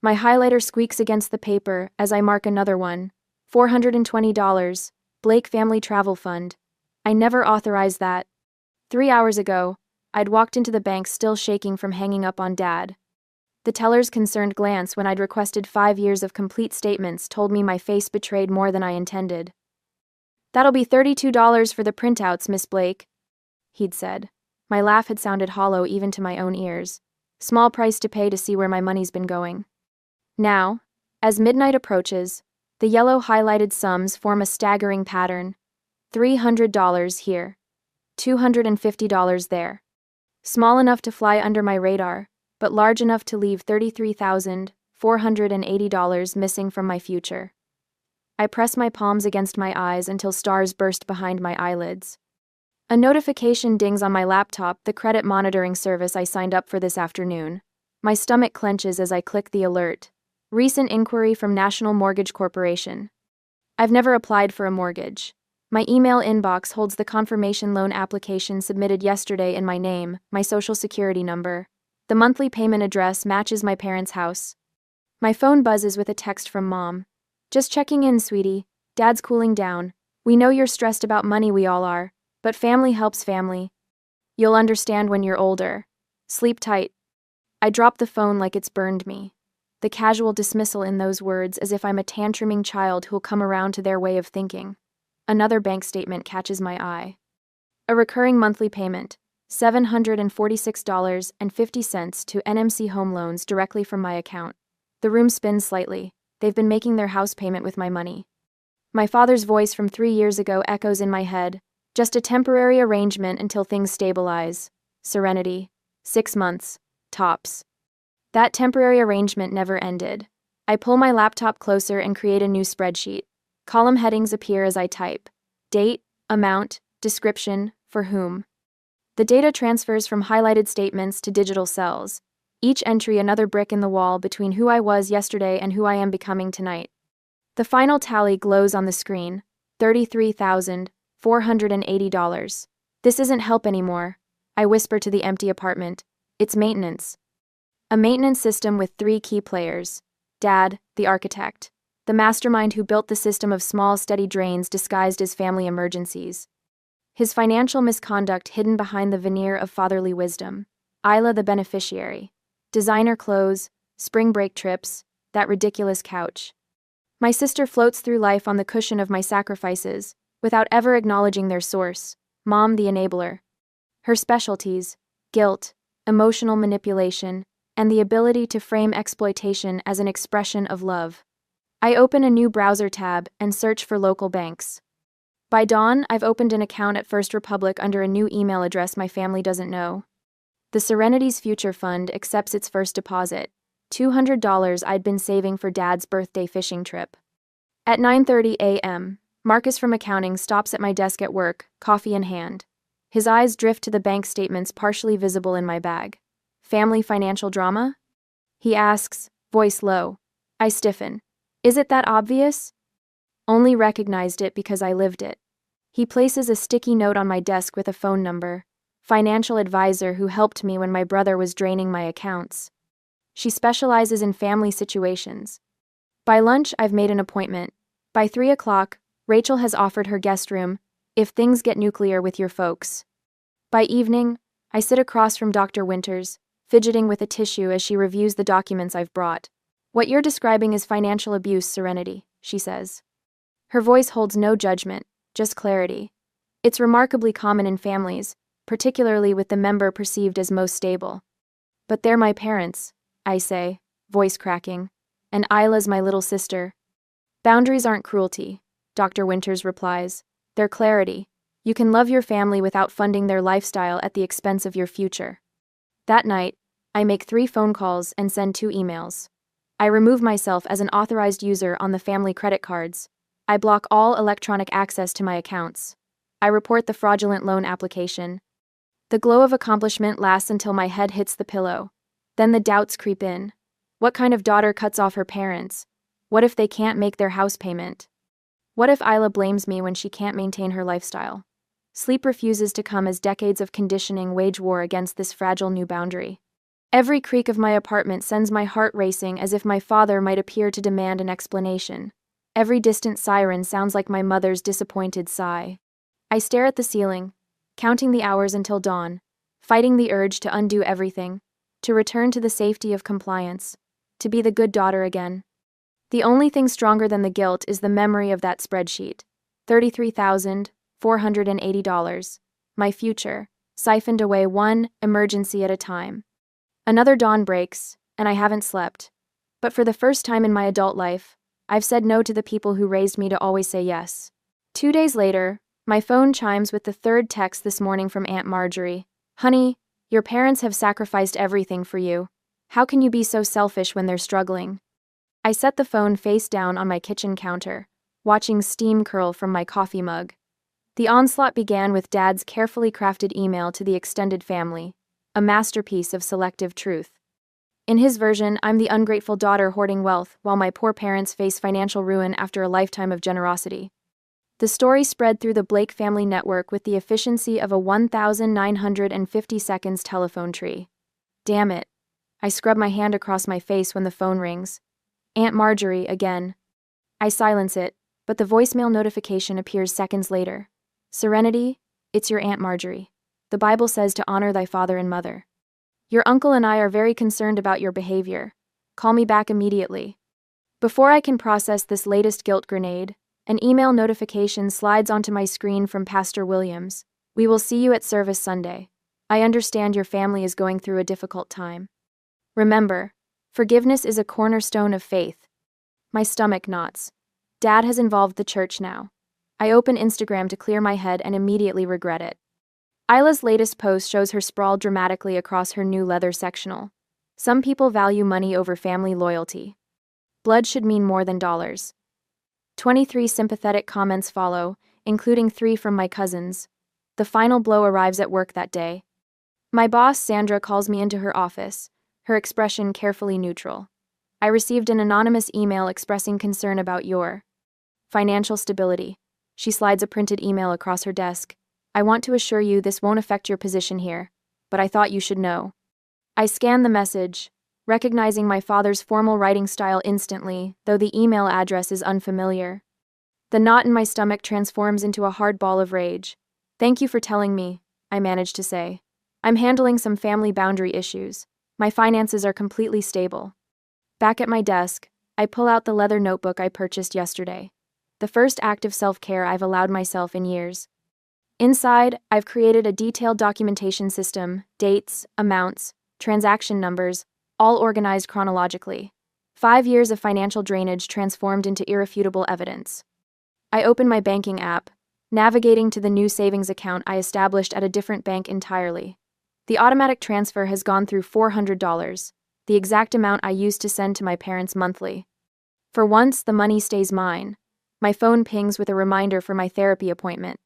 My highlighter squeaks against the paper as I mark another one. $420, Blake Family Travel Fund. I never authorized that. 3 hours ago, I'd walked into the bank still shaking from hanging up on Dad. The teller's concerned glance when I'd requested 5 years of complete statements told me my face betrayed more than I intended. That'll be $32 for the printouts, Miss Blake, he'd said. My laugh had sounded hollow even to my own ears. Small price to pay to see where my money's been going. Now, as midnight approaches, the yellow highlighted sums form a staggering pattern. $300 here. $250 there. Small enough to fly under my radar, but large enough to leave $33,480 missing from my future. I press my palms against my eyes until stars burst behind my eyelids. A notification dings on my laptop, the credit monitoring service I signed up for this afternoon. My stomach clenches as I click the alert. Recent inquiry from National Mortgage Corporation. I've never applied for a mortgage. My email inbox holds the confirmation loan application submitted yesterday in my name, my social security number. The monthly payment address matches my parents' house. My phone buzzes with a text from Mom. Just checking in, sweetie. Dad's cooling down. We know you're stressed about money, we all are. But family helps family. You'll understand when you're older. Sleep tight. I drop the phone like it's burned me. The casual dismissal in those words as if I'm a tantruming child who'll come around to their way of thinking. Another bank statement catches my eye. A recurring monthly payment, $746.50 to NMC Home Loans directly from my account. The room spins slightly. They've been making their house payment with my money. My father's voice from 3 years ago echoes in my head. Just a temporary arrangement until things stabilize. Serenity. 6 months. Tops. That temporary arrangement never ended. I pull my laptop closer and create a new spreadsheet. Column headings appear as I type. Date, amount, description, for whom. The data transfers from highlighted statements to digital cells. Each entry another brick in the wall between who I was yesterday and who I am becoming tonight. The final tally glows on the screen. $33,480. This isn't help anymore. I whisper to the empty apartment. It's maintenance. A maintenance system with 3 key players. Dad, the architect. The mastermind who built the system of small, steady drains disguised as family emergencies. His financial misconduct hidden behind the veneer of fatherly wisdom. Isla, the beneficiary. Designer clothes, spring break trips, that ridiculous couch. My sister floats through life on the cushion of my sacrifices, without ever acknowledging their source. Mom, the enabler. Her specialties, guilt, emotional manipulation, and the ability to frame exploitation as an expression of love. I open a new browser tab and search for local banks. By dawn, I've opened an account at First Republic under a new email address my family doesn't know. The Serenity's Future Fund accepts its first deposit, $200 I'd been saving for Dad's birthday fishing trip. At 9:30 a.m., Marcus from accounting stops at my desk at work, coffee in hand. His eyes drift to the bank statements partially visible in my bag. Family financial drama? He asks, voice low. I stiffen. Is it that obvious? Only recognized it because I lived it. He places a sticky note on my desk with a phone number. Financial advisor who helped me when my brother was draining my accounts. She specializes in family situations. By lunch, I've made an appointment. By 3 o'clock, Rachel has offered her guest room, if things get nuclear with your folks. By evening, I sit across from Dr. Winters, fidgeting with a tissue as she reviews the documents I've brought. "What you're describing is financial abuse, Serenity," she says. Her voice holds no judgment, just clarity. "It's remarkably common in families, particularly with the member perceived as most stable." "But they're my parents," I say, voice cracking. "And Isla's my little sister." "Boundaries aren't cruelty," Dr. Winters replies. "They're clarity. You can love your family without funding their lifestyle at the expense of your future." That night, I make 3 phone calls and send 2 emails. I remove myself as an authorized user on the family credit cards. I block all electronic access to my accounts. I report the fraudulent loan application. The glow of accomplishment lasts until my head hits the pillow. Then the doubts creep in. What kind of daughter cuts off her parents? What if they can't make their house payment? What if Isla blames me when she can't maintain her lifestyle? Sleep refuses to come as decades of conditioning wage war against this fragile new boundary. Every creak of my apartment sends my heart racing as if my father might appear to demand an explanation. Every distant siren sounds like my mother's disappointed sigh. I stare at the ceiling, counting the hours until dawn, fighting the urge to undo everything, to return to the safety of compliance, to be the good daughter again. The only thing stronger than the guilt is the memory of that spreadsheet. $33,480. My future, siphoned away one emergency at a time. Another dawn breaks, and I haven't slept. But for the first time in my adult life, I've said no to the people who raised me to always say yes. 2 days later, my phone chimes with the 3rd text this morning from Aunt Marjorie. "Honey, your parents have sacrificed everything for you. How can you be so selfish when they're struggling?" I set the phone face down on my kitchen counter, watching steam curl from my coffee mug. The onslaught began with Dad's carefully crafted email to the extended family, a masterpiece of selective truth. In his version, I'm the ungrateful daughter hoarding wealth while my poor parents face financial ruin after a lifetime of generosity. The story spread through the Blake family network with the efficiency of a 1,950 seconds telephone tree. Damn it. I scrub my hand across my face when the phone rings. Aunt Marjorie again. I silence it, but the voicemail notification appears seconds later. "Serenity, it's your Aunt Marjorie. The Bible says to honor thy father and mother. Your uncle and I are very concerned about your behavior. Call me back immediately." Before I can process this latest guilt grenade, an email notification slides onto my screen from Pastor Williams. "We will see you at service Sunday. I understand your family is going through a difficult time. Remember, forgiveness is a cornerstone of faith." My stomach knots. Dad has involved the church now. I open Instagram to clear my head and immediately regret it. Isla's latest post shows her sprawled dramatically across her new leather sectional. Some people value money over family loyalty. Blood should mean more than dollars. 23 sympathetic comments follow, including 3 from my cousins. The final blow arrives at work that day. My boss, Sandra, calls me into her office, her expression carefully neutral. "I received an anonymous email expressing concern about your financial stability." She slides a printed email across her desk. "I want to assure you this won't affect your position here, but I thought you should know." I scan the message, recognizing my father's formal writing style instantly, though the email address is unfamiliar. The knot in my stomach transforms into a hard ball of rage. "Thank you for telling me," I manage to say. "I'm handling some family boundary issues. My finances are completely stable." Back at my desk, I pull out the leather notebook I purchased yesterday. The first act of self-care I've allowed myself in years. Inside, I've created a detailed documentation system, dates, amounts, transaction numbers, all organized chronologically. 5 years of financial drainage transformed into irrefutable evidence. I open my banking app, navigating to the new savings account I established at a different bank entirely. The automatic transfer has gone through $400, the exact amount I used to send to my parents monthly. For once, the money stays mine. My phone pings with a reminder for my therapy appointment.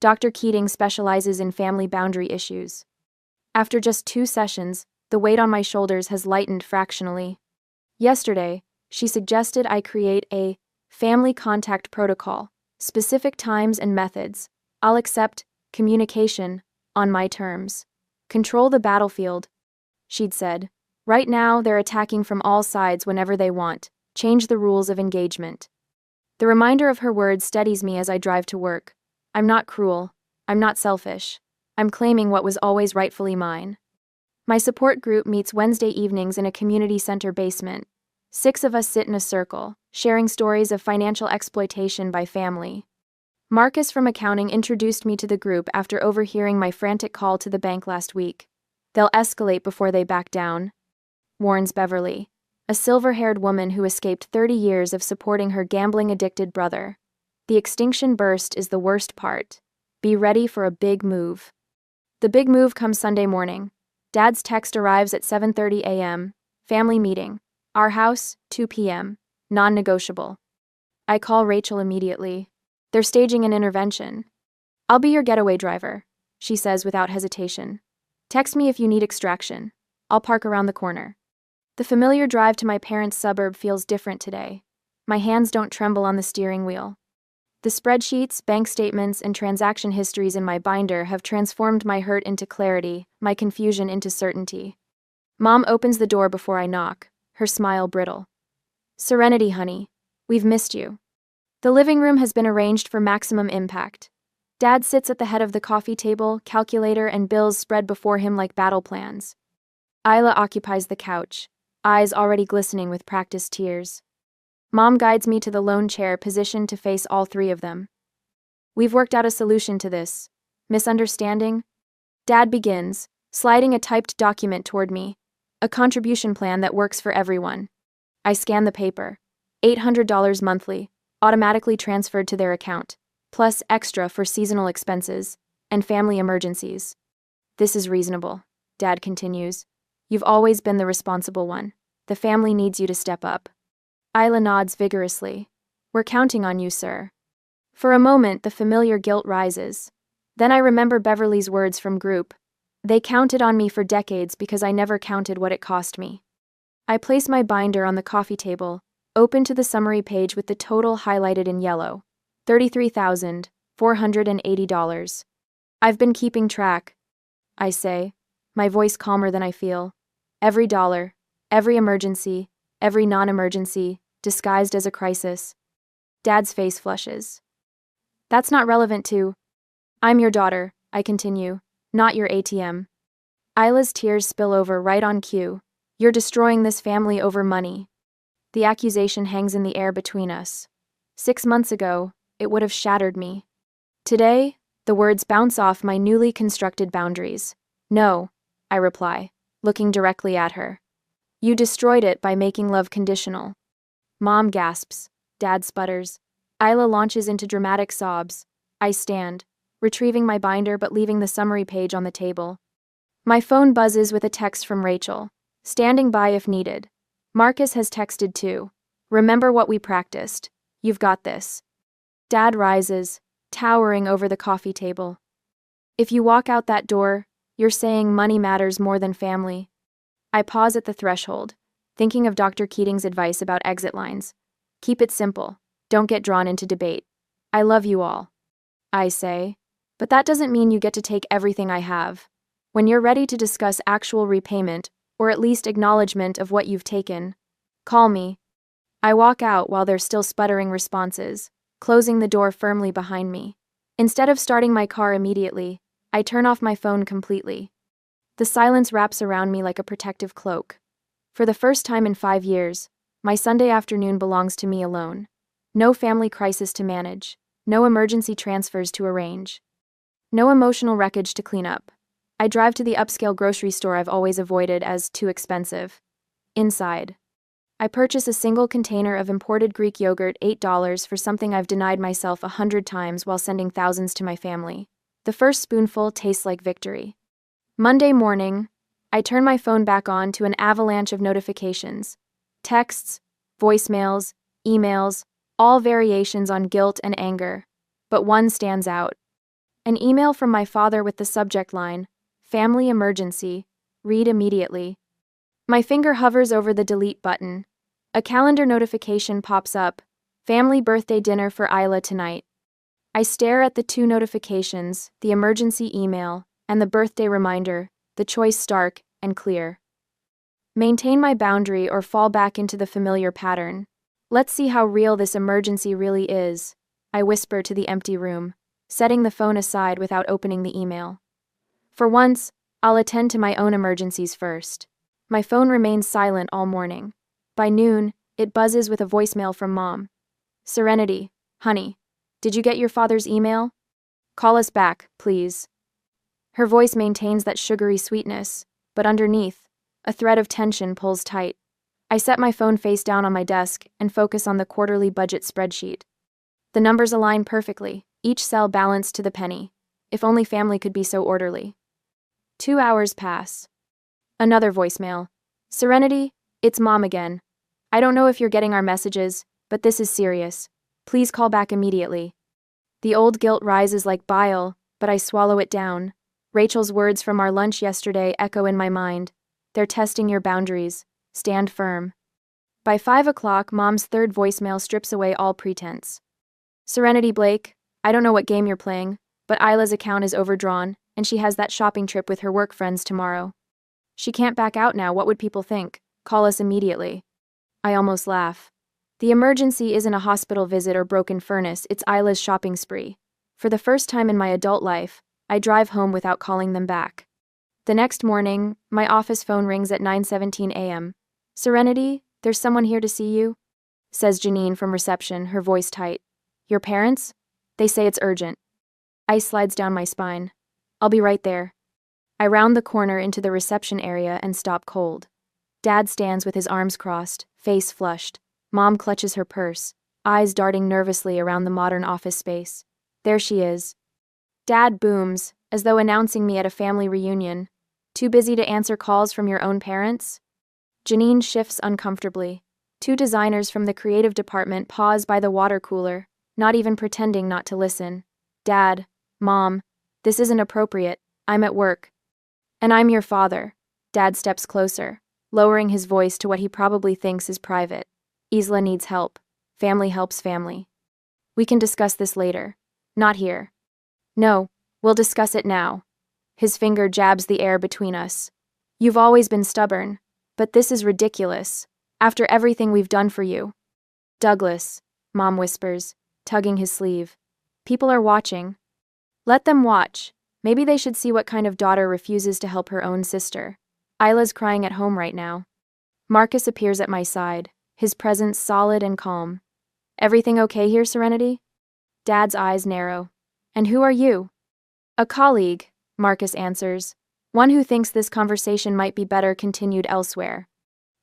Dr. Keating specializes in family boundary issues. After just 2 sessions, the weight on my shoulders has lightened fractionally. Yesterday, she suggested I create a family contact protocol, specific times and methods. I'll accept communication on my terms. Control the battlefield, she'd said. Right now, they're attacking from all sides whenever they want. Change the rules of engagement. The reminder of her words steadies me as I drive to work. I'm not cruel. I'm not selfish. I'm claiming what was always rightfully mine. My support group meets Wednesday evenings in a community center basement. 6 of us sit in a circle, sharing stories of financial exploitation by family. Marcus from accounting introduced me to the group after overhearing my frantic call to the bank last week. They'll escalate before they back down, warns Beverly, a silver-haired woman who escaped 30 years of supporting her gambling-addicted brother. The extinction burst is the worst part. Be ready for a big move. The big move comes Sunday morning. Dad's text arrives at 7:30 a.m. Family meeting. Our house, 2 p.m. Non-negotiable. I call Rachel immediately. They're staging an intervention. I'll be your getaway driver, she says without hesitation. Text me if you need extraction. I'll park around the corner. The familiar drive to my parents' suburb feels different today. My hands don't tremble on the steering wheel. The spreadsheets, bank statements, and transaction histories in my binder have transformed my hurt into clarity, my confusion into certainty. Mom opens the door before I knock, her smile brittle. Serenity, honey. We've missed you. The living room has been arranged for maximum impact. Dad sits at the head of the coffee table, calculator and bills spread before him like battle plans. Isla occupies the couch, eyes already glistening with practiced tears. Mom guides me to the lone chair positioned to face all 3 of them. We've worked out a solution to this. Misunderstanding? Dad begins, sliding a typed document toward me. A contribution plan that works for everyone. I scan the paper. $800 monthly, automatically transferred to their account, plus extra for seasonal expenses and family emergencies. This is reasonable, Dad continues. You've always been the responsible one. The family needs you to step up. Isla nods vigorously. We're counting on you, sir. For a moment, the familiar guilt rises. Then I remember Beverly's words from group. They counted on me for decades because I never counted what it cost me. I place my binder on the coffee table, open to the summary page with the total highlighted in yellow. $33,480. I've been keeping track, I say, my voice calmer than I feel. Every dollar, every emergency, every non-emergency, disguised as a crisis. Dad's face flushes. That's not relevant to... I'm your daughter, I continue, not your ATM. Isla's tears spill over right on cue. You're destroying this family over money. The accusation hangs in the air between us. 6 months ago, it would have shattered me. Today, the words bounce off my newly constructed boundaries. No, I reply, looking directly at her. You destroyed it by making love conditional. Mom gasps. Dad sputters. Isla launches into dramatic sobs. I stand, retrieving my binder but leaving the summary page on the table. My phone buzzes with a text from Rachel. Standing by if needed. Marcus has texted too. Remember what we practiced. You've got this. Dad rises, towering over the coffee table. If you walk out that door, you're saying money matters more than family. I pause at the threshold, thinking of Dr. Keating's advice about exit lines. Keep it simple. Don't get drawn into debate. I love you all, I say, but that doesn't mean you get to take everything I have. When you're ready to discuss actual repayment, or at least acknowledgement of what you've taken, call me. I walk out while they're still sputtering responses, closing the door firmly behind me. Instead of starting my car immediately, I turn off my phone completely. The silence wraps around me like a protective cloak. For the first time in 5 years, my Sunday afternoon belongs to me alone. No family crisis to manage, no emergency transfers to arrange, no emotional wreckage to clean up. I drive to the upscale grocery store I've always avoided as too expensive. Inside, I purchase a single container of imported Greek yogurt, $8 for something I've denied myself 100 times while sending thousands to my family. The first spoonful tastes like victory. Monday morning, I turn my phone back on to an avalanche of notifications. Texts, voicemails, emails, all variations on guilt and anger. But one stands out. An email from my father with the subject line, Family Emergency, read immediately. My finger hovers over the delete button. A calendar notification pops up, Family birthday dinner for Isla tonight. I stare at the 2 notifications, the emergency email, and the birthday reminder, the choice stark and clear. Maintain my boundary or fall back into the familiar pattern. Let's see how real this emergency really is, I whisper to the empty room, setting the phone aside without opening the email. For once, I'll attend to my own emergencies first. My phone remains silent all morning. By noon, it buzzes with a voicemail from Mom. Serenity, honey, did you get your father's email? Call us back, please. Her voice maintains that sugary sweetness, but underneath, a thread of tension pulls tight. I set my phone face down on my desk and focus on the quarterly budget spreadsheet. The numbers align perfectly, each cell balanced to the penny. If only family could be so orderly. 2 hours pass. Another voicemail. Serenity, it's Mom again. I don't know if you're getting our messages, but this is serious. Please call back immediately. The old guilt rises like bile, but I swallow it down. Rachel's words from our lunch yesterday echo in my mind. They're testing your boundaries. Stand firm. By 5 o'clock, Mom's third voicemail strips away all pretense. Serenity Blake, I don't know what game you're playing, but Isla's account is overdrawn, and she has that shopping trip with her work friends tomorrow. She can't back out now. What would people think? Call us immediately. I almost laugh. The emergency isn't a hospital visit or broken furnace, it's Isla's shopping spree. For the first time in my adult life, I drive home without calling them back. The next morning, my office phone rings at 9:17 a.m. Serenity, there's someone here to see you, says Janine from reception, her voice tight. Your parents? They say it's urgent. Ice slides down my spine. I'll be right there. I round the corner into the reception area and stop cold. Dad stands with his arms crossed, face flushed. Mom clutches her purse, eyes darting nervously around the modern office space. There she is. Dad booms, as though announcing me at a family reunion. Too busy to answer calls from your own parents? Janine shifts uncomfortably. 2 designers from the creative department pause by the water cooler, not even pretending not to listen. Dad, Mom, this isn't appropriate. I'm at work. And I'm your father. Dad steps closer, lowering his voice to what he probably thinks is private. Isla needs help. Family helps family. We can discuss this later. Not here. No, we'll discuss it now. His finger jabs the air between us. You've always been stubborn, but this is ridiculous. After everything we've done for you. Douglas, Mom whispers, tugging his sleeve. People are watching. Let them watch. Maybe they should see what kind of daughter refuses to help her own sister. Isla's crying at home right now. Marcus appears at my side, his presence solid and calm. Everything okay here, Serenity? Dad's eyes narrow. And who are you? A colleague, Marcus answers. One who thinks this conversation might be better continued elsewhere.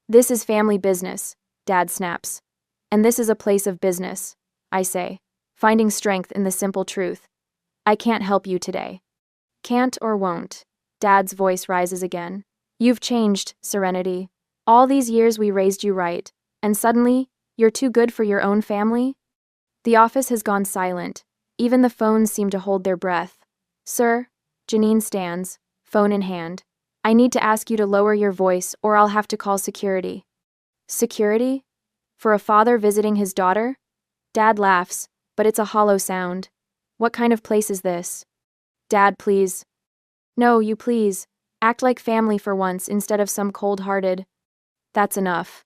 This is family business, Dad snaps. And this is a place of business, I say, finding strength in the simple truth. I can't help you today. Can't or won't. Dad's voice rises again. You've changed, Serenity. All these years we raised you right, and suddenly, you're too good for your own family? The office has gone silent. Even the phones seem to hold their breath. Sir, Janine stands, phone in hand. I need to ask you to lower your voice or I'll have to call security. Security? For a father visiting his daughter? Dad laughs, but it's a hollow sound. What kind of place is this? Dad, please. No, you please. Act like family for once instead of some cold-hearted. That's enough.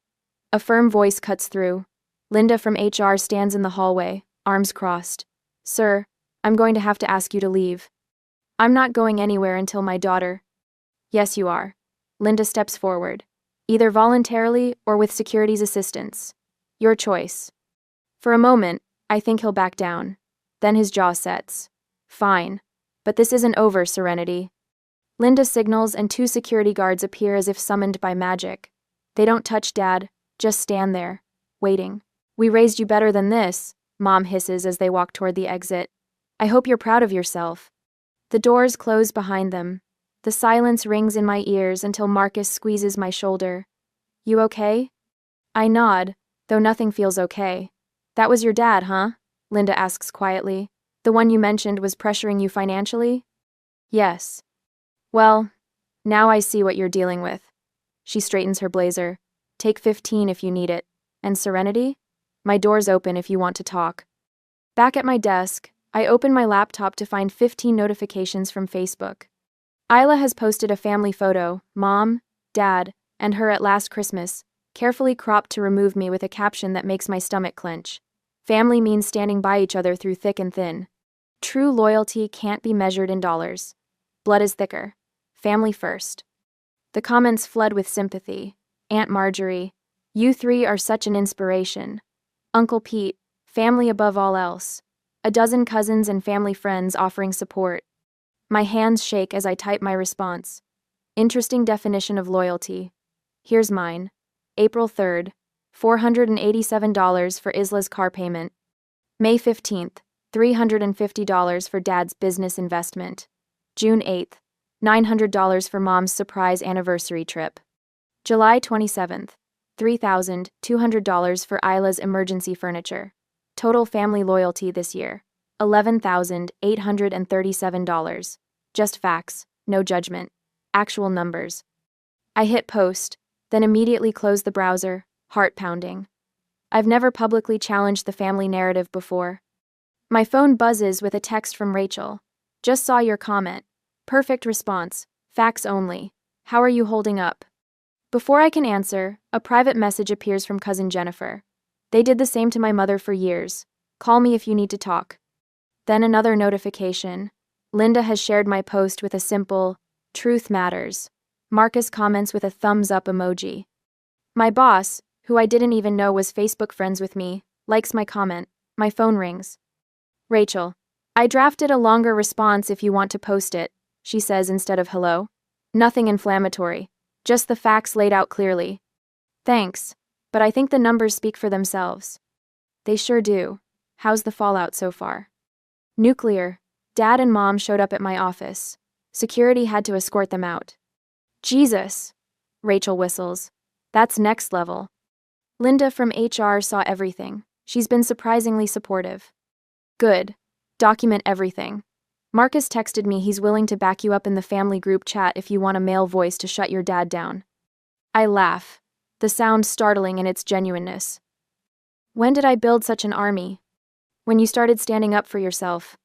A firm voice cuts through. Linda from HR stands in the hallway, arms crossed. Sir, I'm going to have to ask you to leave. I'm not going anywhere until my daughter. Yes, you are. Linda steps forward. Either voluntarily or with security's assistance. Your choice. For a moment, I think he'll back down. Then his jaw sets. Fine. But this isn't over, Serenity. Linda signals and 2 security guards appear as if summoned by magic. They don't touch Dad, just stand there, waiting. We raised you better than this, Mom hisses as they walk toward the exit. I hope you're proud of yourself. The doors close behind them. The silence rings in my ears until Marcus squeezes my shoulder. You okay? I nod, though nothing feels okay. That was your dad, huh? Linda asks quietly. The one you mentioned was pressuring you financially? Yes. Well, now I see what you're dealing with. She straightens her blazer. Take 15 if you need it. And Serenity? My door's open if you want to talk. Back at my desk, I open my laptop to find 15 notifications from Facebook. Isla has posted a family photo, Mom, Dad, and her at last Christmas, carefully cropped to remove me with a caption that makes my stomach clench. Family means standing by each other through thick and thin. True loyalty can't be measured in dollars. Blood is thicker. family first. The comments flood with sympathy. Aunt Marjorie, you three are such an inspiration. Uncle Pete, family above all else. A dozen cousins and family friends offering support. My hands shake as I type my response. Interesting definition of loyalty. Here's mine. April 3rd, $487 for Isla's car payment. May 15th, $350 for Dad's business investment. June 8th, $900 for Mom's surprise anniversary trip. July 27th, $3,200 for Isla's emergency furniture. Total family loyalty this year, $11,837. Just facts, no judgment. Actual numbers. I hit post, then immediately close the browser, heart pounding. I've never publicly challenged the family narrative before. My phone buzzes with a text from Rachel. Just saw your comment. Perfect response. Facts only. How are you holding up? Before I can answer, a private message appears from cousin Jennifer. They did the same to my mother for years. Call me if you need to talk. Then another notification. Linda has shared my post with a simple, "Truth matters." Marcus comments with a thumbs up emoji. My boss, who I didn't even know was Facebook friends with me, likes my comment. My phone rings. Rachel, I drafted a longer response if you want to post it, she says instead of hello. Nothing inflammatory, just the facts laid out clearly. Thanks, but I think the numbers speak for themselves. They sure do. How's the fallout so far? Nuclear. Dad and Mom showed up at my office. Security had to escort them out. Jesus, Rachel whistles. That's next level. Linda from HR saw everything. She's been surprisingly supportive. Good. Document everything. Marcus texted me he's willing to back you up in the family group chat if you want a male voice to shut your dad down. I laugh, the sound startling in its genuineness. When did I build such an army? When you started standing up for yourself.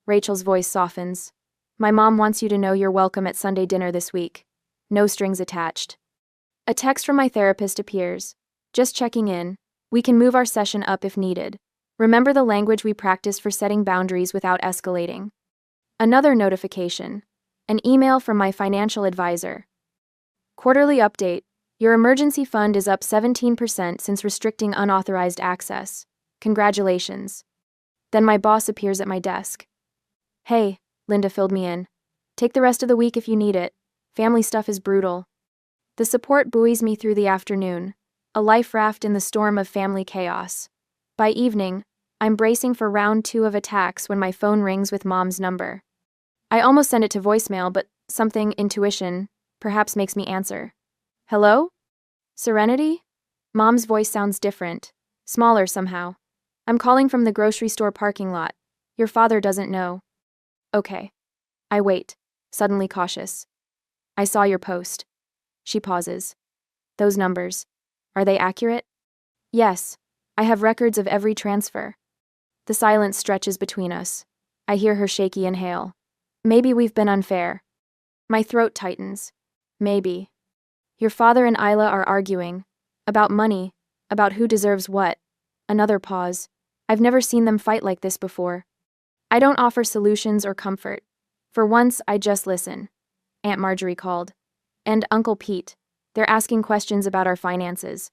Rachel's voice softens. My mom wants you to know you're welcome at Sunday dinner this week. No strings attached. A text from my therapist appears. Just checking in. We can move our session up if needed. Remember the language we practiced for setting boundaries without escalating. Another notification. An email from my financial advisor. Quarterly update. Your emergency fund is up 17% since restricting unauthorized access. Congratulations. Then my boss appears at my desk. Hey, Linda filled me in. Take the rest of the week if you need it. Family stuff is brutal. The support buoys me through the afternoon, a life raft in the storm of family chaos. By evening, I'm bracing for round 2 of attacks when my phone rings with Mom's number. I almost send it to voicemail, but something, intuition, perhaps makes me answer. Hello? Serenity? Mom's voice sounds different, smaller somehow. I'm calling from the grocery store parking lot. Your father doesn't know. Okay. I wait, suddenly cautious. I saw your post. She pauses. Those numbers. Are they accurate? Yes. I have records of every transfer. The silence stretches between us. I hear her shaky inhale. Maybe we've been unfair. My throat tightens. Maybe. Your father and Isla are arguing. About money. About who deserves what. Another pause. I've never seen them fight like this before. I don't offer solutions or comfort. For once, I just listen. Aunt Marjorie called. And Uncle Pete. They're asking questions about our finances.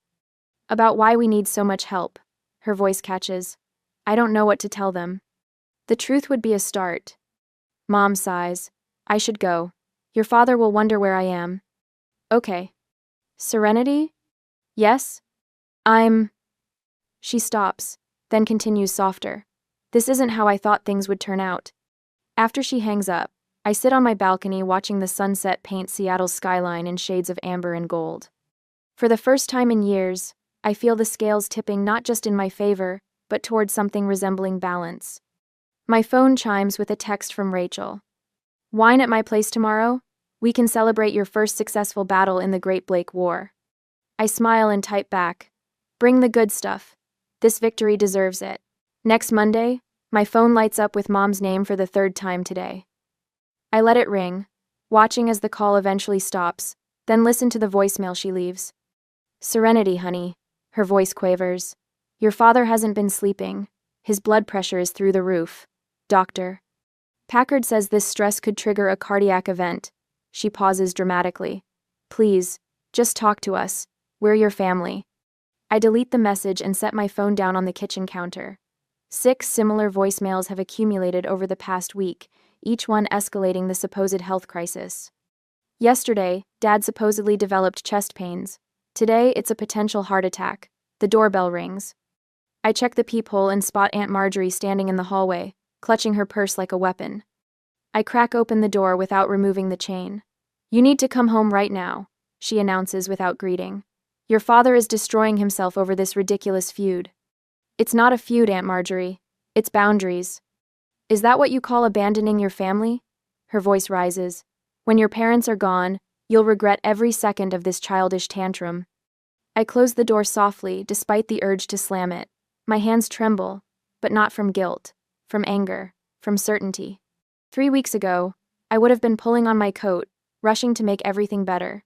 About why we need so much help. Her voice catches. I don't know what to tell them. The truth would be a start. Mom sighs. I should go. Your father will wonder where I am. Okay. Serenity? Yes? She stops, then continues softer. This isn't how I thought things would turn out. After she hangs up, I sit on my balcony watching the sunset paint Seattle's skyline in shades of amber and gold. For the first time in years, I feel the scales tipping not just in my favor, but toward something resembling balance. My phone chimes with a text from Rachel. Wine at my place tomorrow? We can celebrate your first successful battle in the Great Blake War. I smile and type back. Bring the good stuff. This victory deserves it. Next Monday, my phone lights up with Mom's name for the 3rd time today. I let it ring, watching as the call eventually stops, then listen to the voicemail she leaves. Serenity, honey. Her voice quavers. Your father hasn't been sleeping. His blood pressure is through the roof. Doctor. Packard says this stress could trigger a cardiac event. She pauses dramatically. Please, just talk to us. We're your family. I delete the message and set my phone down on the kitchen counter. 6 similar voicemails have accumulated over the past week, each one escalating the supposed health crisis. Yesterday, Dad supposedly developed chest pains. Today, it's a potential heart attack. The doorbell rings. I check the peephole and spot Aunt Marjorie standing in the hallway, clutching her purse like a weapon. I crack open the door without removing the chain. You need to come home right now, she announces without greeting. Your father is destroying himself over this ridiculous feud. It's not a feud, Aunt Marjorie. It's boundaries. Is that what you call abandoning your family? Her voice rises. When your parents are gone, you'll regret every second of this childish tantrum. I close the door softly, despite the urge to slam it. My hands tremble, but not from guilt, from anger, from certainty. 3 weeks ago, I would have been pulling on my coat, rushing to make everything better.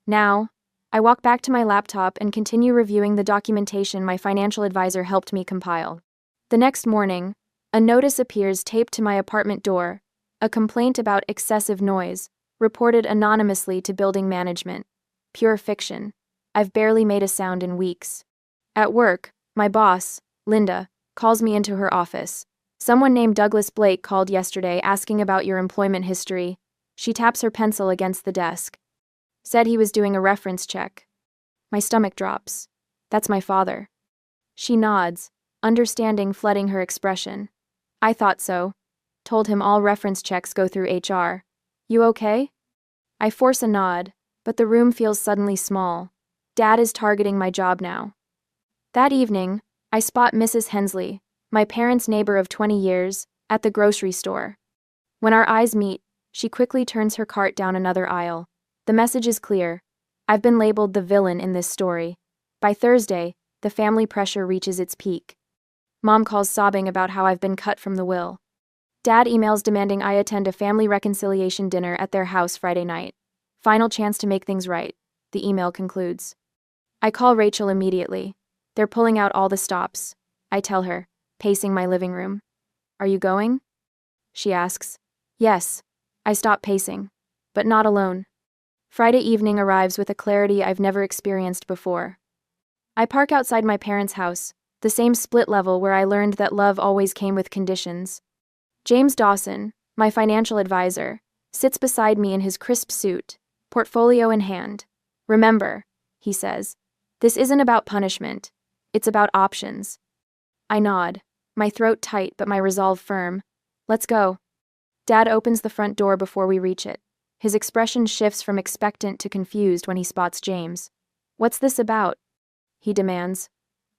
Now, I walk back to my laptop and continue reviewing the documentation my financial advisor helped me compile. The next morning, a notice appears taped to my apartment door, a complaint about excessive noise, reported anonymously to building management. Pure fiction. I've barely made a sound in weeks. At work, my boss, Linda, calls me into her office. Someone named Douglas Blake called yesterday asking about your employment history. She taps her pencil against the desk. Said he was doing a reference check. My stomach drops. That's my father. She nods, understanding flooding her expression. I thought so. Told him all reference checks go through HR. You okay? I force a nod, but the room feels suddenly small. Dad is targeting my job now. That evening, I spot Mrs. Hensley, my parents' neighbor of 20 years, at the grocery store. When our eyes meet, she quickly turns her cart down another aisle. The message is clear. I've been labeled the villain in this story. By Thursday, the family pressure reaches its peak. Mom calls sobbing about how I've been cut from the will. Dad emails demanding I attend a family reconciliation dinner at their house Friday night. Final chance to make things right, the email concludes. I call Rachel immediately. They're pulling out all the stops. I tell her, pacing my living room. Are you going? She asks. Yes. I stop pacing. But not alone. Friday evening arrives with a clarity I've never experienced before. I park outside my parents' house, the same split level where I learned that love always came with conditions. James Dawson, my financial advisor, sits beside me in his crisp suit, portfolio in hand. Remember, he says, this isn't about punishment. It's about options. I nod, my throat tight but my resolve firm. Let's go. Dad opens the front door before we reach it. His expression shifts from expectant to confused when he spots James. What's this about? He demands.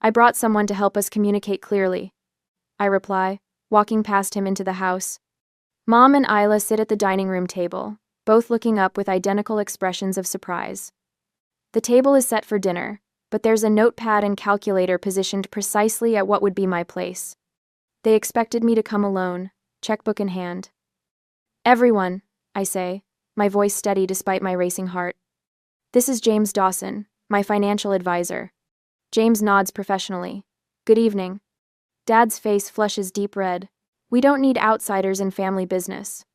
I brought someone to help us communicate clearly. I reply, walking past him into the house. Mom and Isla sit at the dining room table, both looking up with identical expressions of surprise. The table is set for dinner, but there's a notepad and calculator positioned precisely at what would be my place. They expected me to come alone, checkbook in hand. Everyone, I say, my voice steady despite my racing heart. This is James Dawson, my financial advisor. James nods professionally. Good evening. Dad's face flushes deep red. We don't need outsiders in family business.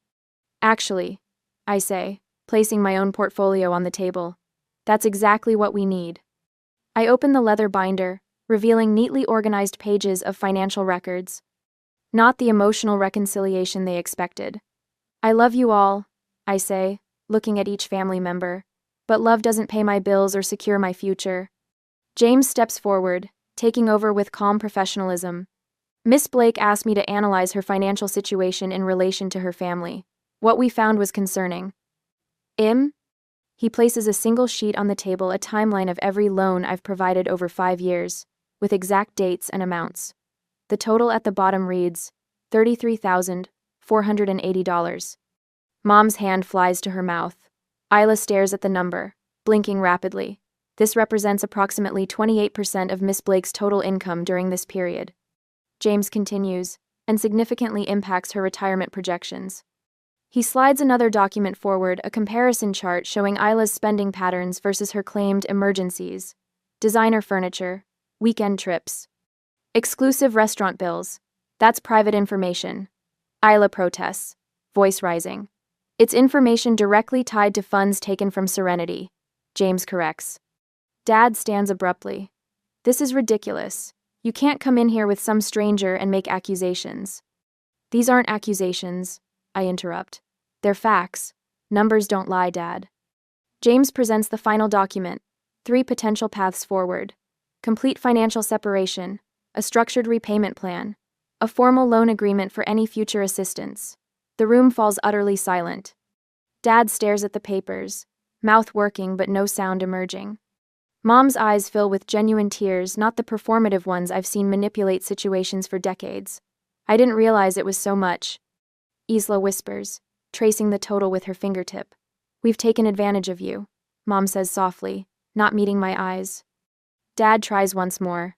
Actually, I say, placing my own portfolio on the table. That's exactly what we need. I open the leather binder, revealing neatly organized pages of financial records. Not the emotional reconciliation they expected. I love you all, I say, looking at each family member. But love doesn't pay my bills or secure my future. James steps forward, taking over with calm professionalism. Miss Blake asked me to analyze her financial situation in relation to her family. What we found was concerning. He places a single sheet on the table, a timeline of every loan I've provided over 5 years, with exact dates and amounts. The total at the bottom reads, $33,480. Mom's hand flies to her mouth. Isla stares at the number, blinking rapidly. This represents approximately 28% of Miss Blake's total income during this period. James continues, and significantly impacts her retirement projections. He slides another document forward, a comparison chart showing Isla's spending patterns versus her claimed emergencies. Designer furniture, weekend trips. Exclusive restaurant bills. That's private information. Isla protests, voice rising. It's information directly tied to funds taken from Serenity, James corrects. Dad stands abruptly. This is ridiculous. You can't come in here with some stranger and make accusations. These aren't accusations, I interrupt. They're facts. Numbers don't lie, Dad. James presents the final document, 3 potential paths forward. Complete financial separation, a structured repayment plan, a formal loan agreement for any future assistance. The room falls utterly silent. Dad stares at the papers, mouth working but no sound emerging. Mom's eyes fill with genuine tears, not the performative ones I've seen manipulate situations for decades. I didn't realize it was so much. Isla whispers, tracing the total with her fingertip. We've taken advantage of you, Mom says softly, not meeting my eyes. Dad tries once more.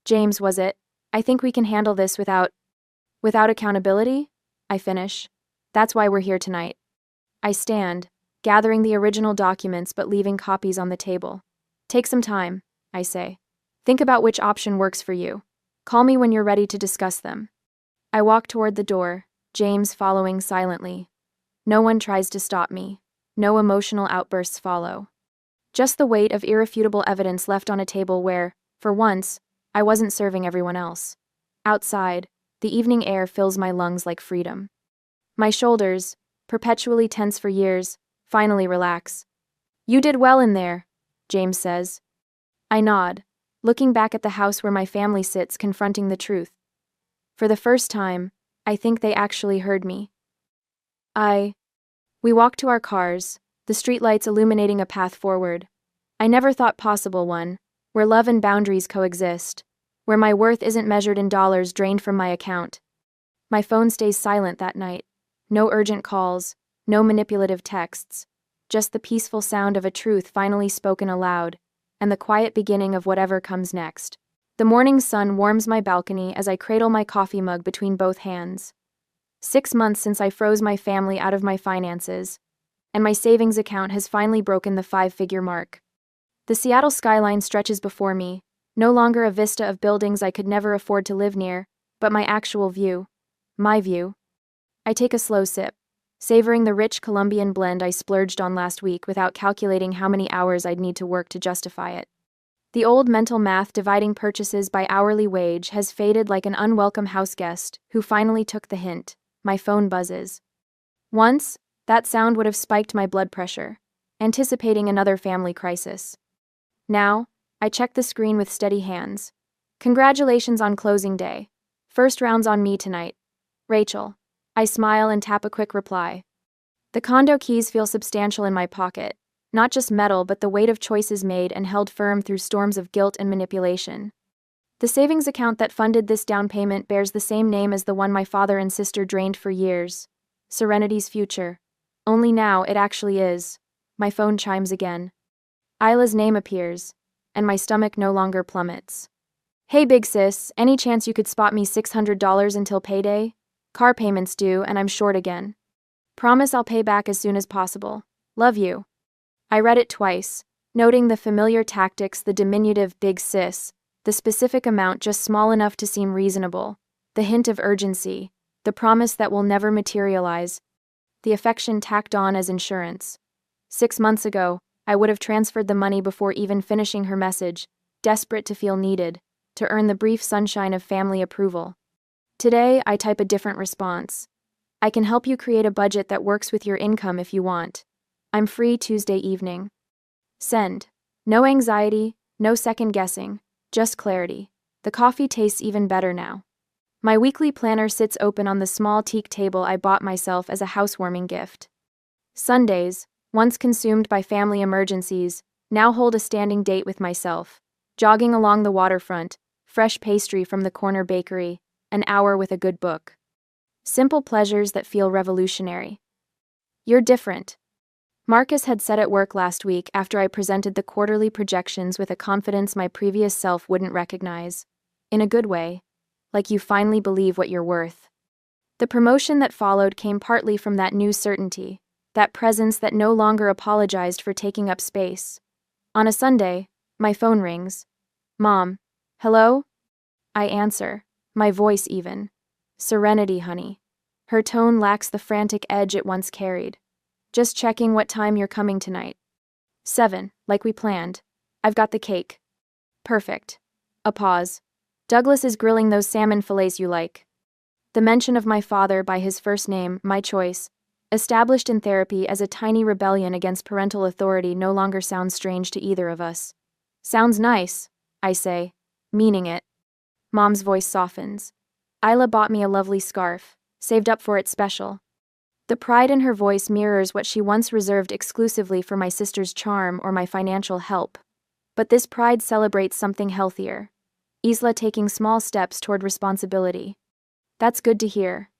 James, was it? I think we can handle this without accountability? I finish. That's why we're here tonight. I stand, gathering the original documents but leaving copies on the table. Take some time, I say. Think about which option works for you. Call me when you're ready to discuss them. I walk toward the door, James following silently. No one tries to stop me. No emotional outbursts follow. Just the weight of irrefutable evidence left on a table where, for once, I wasn't serving everyone else. Outside, the evening air fills my lungs like freedom. My shoulders, perpetually tense for years, finally relax. You did well in there, James says. I nod, looking back at the house where my family sits confronting the truth. For the first time, I think they actually heard me. We walk to our cars, the streetlights illuminating a path forward. I never thought possible one, where love and boundaries coexist, where my worth isn't measured in dollars drained from my account. My phone stays silent that night. No urgent calls, no manipulative texts, just the peaceful sound of a truth finally spoken aloud, and the quiet beginning of whatever comes next. The morning sun warms my balcony as I cradle my coffee mug between both hands. 6 months since I froze my family out of my finances, and my savings account has finally broken the 5-figure mark. The Seattle skyline stretches before me, no longer a vista of buildings I could never afford to live near, but my actual view. My view. I take a slow sip, savoring the rich Colombian blend I splurged on last week without calculating how many hours I'd need to work to justify it. The old mental math dividing purchases by hourly wage has faded like an unwelcome houseguest who finally took the hint. My phone buzzes. Once, that sound would have spiked my blood pressure, anticipating another family crisis. Now, I check the screen with steady hands. Congratulations on closing day. First round's on me tonight. Rachel. I smile and tap a quick reply. The condo keys feel substantial in my pocket, not just metal but the weight of choices made and held firm through storms of guilt and manipulation. The savings account that funded this down payment bears the same name as the one my father and sister drained for years. Serenity's future. Only now it actually is. My phone chimes again. Isla's name appears, and my stomach no longer plummets. Hey big sis, any chance you could spot me $600 until payday? Car payments due and I'm short again. Promise I'll pay back as soon as possible. Love you. I read it twice, noting the familiar tactics, the diminutive big sis, the specific amount just small enough to seem reasonable, the hint of urgency, the promise that will never materialize, the affection tacked on as insurance. 6 months ago, I would have transferred the money before even finishing her message, desperate to feel needed, to earn the brief sunshine of family approval. Today, I type a different response. I can help you create a budget that works with your income if you want. I'm free Tuesday evening. Send. No anxiety, no second guessing, just clarity. The coffee tastes even better now. My weekly planner sits open on the small teak table I bought myself as a housewarming gift. Sundays, once consumed by family emergencies, now hold a standing date with myself. Jogging along the waterfront, fresh pastry from the corner bakery, an hour with a good book. Simple pleasures that feel revolutionary. You're different. Marcus had said at work last week after I presented the quarterly projections with a confidence my previous self wouldn't recognize. In a good way. Like you finally believe what you're worth. The promotion that followed came partly from that new certainty, that presence that no longer apologized for taking up space. On a Sunday, my phone rings. Mom. Hello? I answer, my voice even. Serenity, honey. Her tone lacks the frantic edge it once carried. Just checking what time you're coming tonight. 7, like we planned. I've got the cake. Perfect. A pause. Douglas is grilling those salmon fillets you like. The mention of my father by his first name, my choice, established in therapy as a tiny rebellion against parental authority, no longer sounds strange to either of us. Sounds nice, I say, meaning it. Mom's voice softens. Isla bought me a lovely scarf, saved up for it special. The pride in her voice mirrors what she once reserved exclusively for my sister's charm or my financial help. But this pride celebrates something healthier. Isla taking small steps toward responsibility. That's good to hear.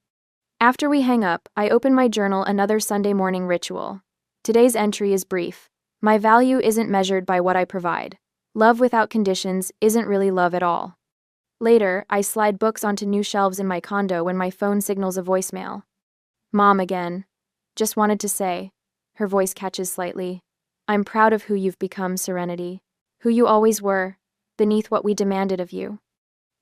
After we hang up, I open my journal, another Sunday morning ritual. Today's entry is brief. My value isn't measured by what I provide. Love without conditions isn't really love at all. Later, I slide books onto new shelves in my condo when my phone signals a voicemail. Mom again. Just wanted to say. Her voice catches slightly. I'm proud of who you've become, Serenity. Who you always were, beneath what we demanded of you.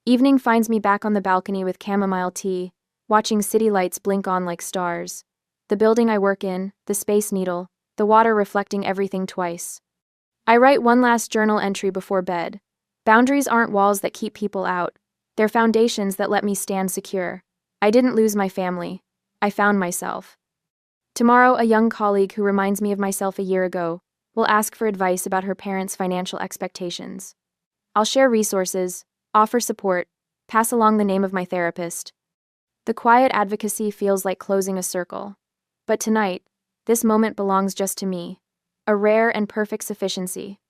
Evening finds me back on the balcony with chamomile tea, watching city lights blink on like stars. The building I work in, the Space Needle, the water reflecting everything twice. I write one last journal entry before bed. Boundaries aren't walls that keep people out. They're foundations that let me stand secure. I didn't lose my family. I found myself. Tomorrow, a young colleague who reminds me of myself a year ago will ask for advice about her parents' financial expectations. I'll share resources, offer support, pass along the name of my therapist. The quiet advocacy feels like closing a circle. But tonight, this moment belongs just to me. A rare and perfect sufficiency.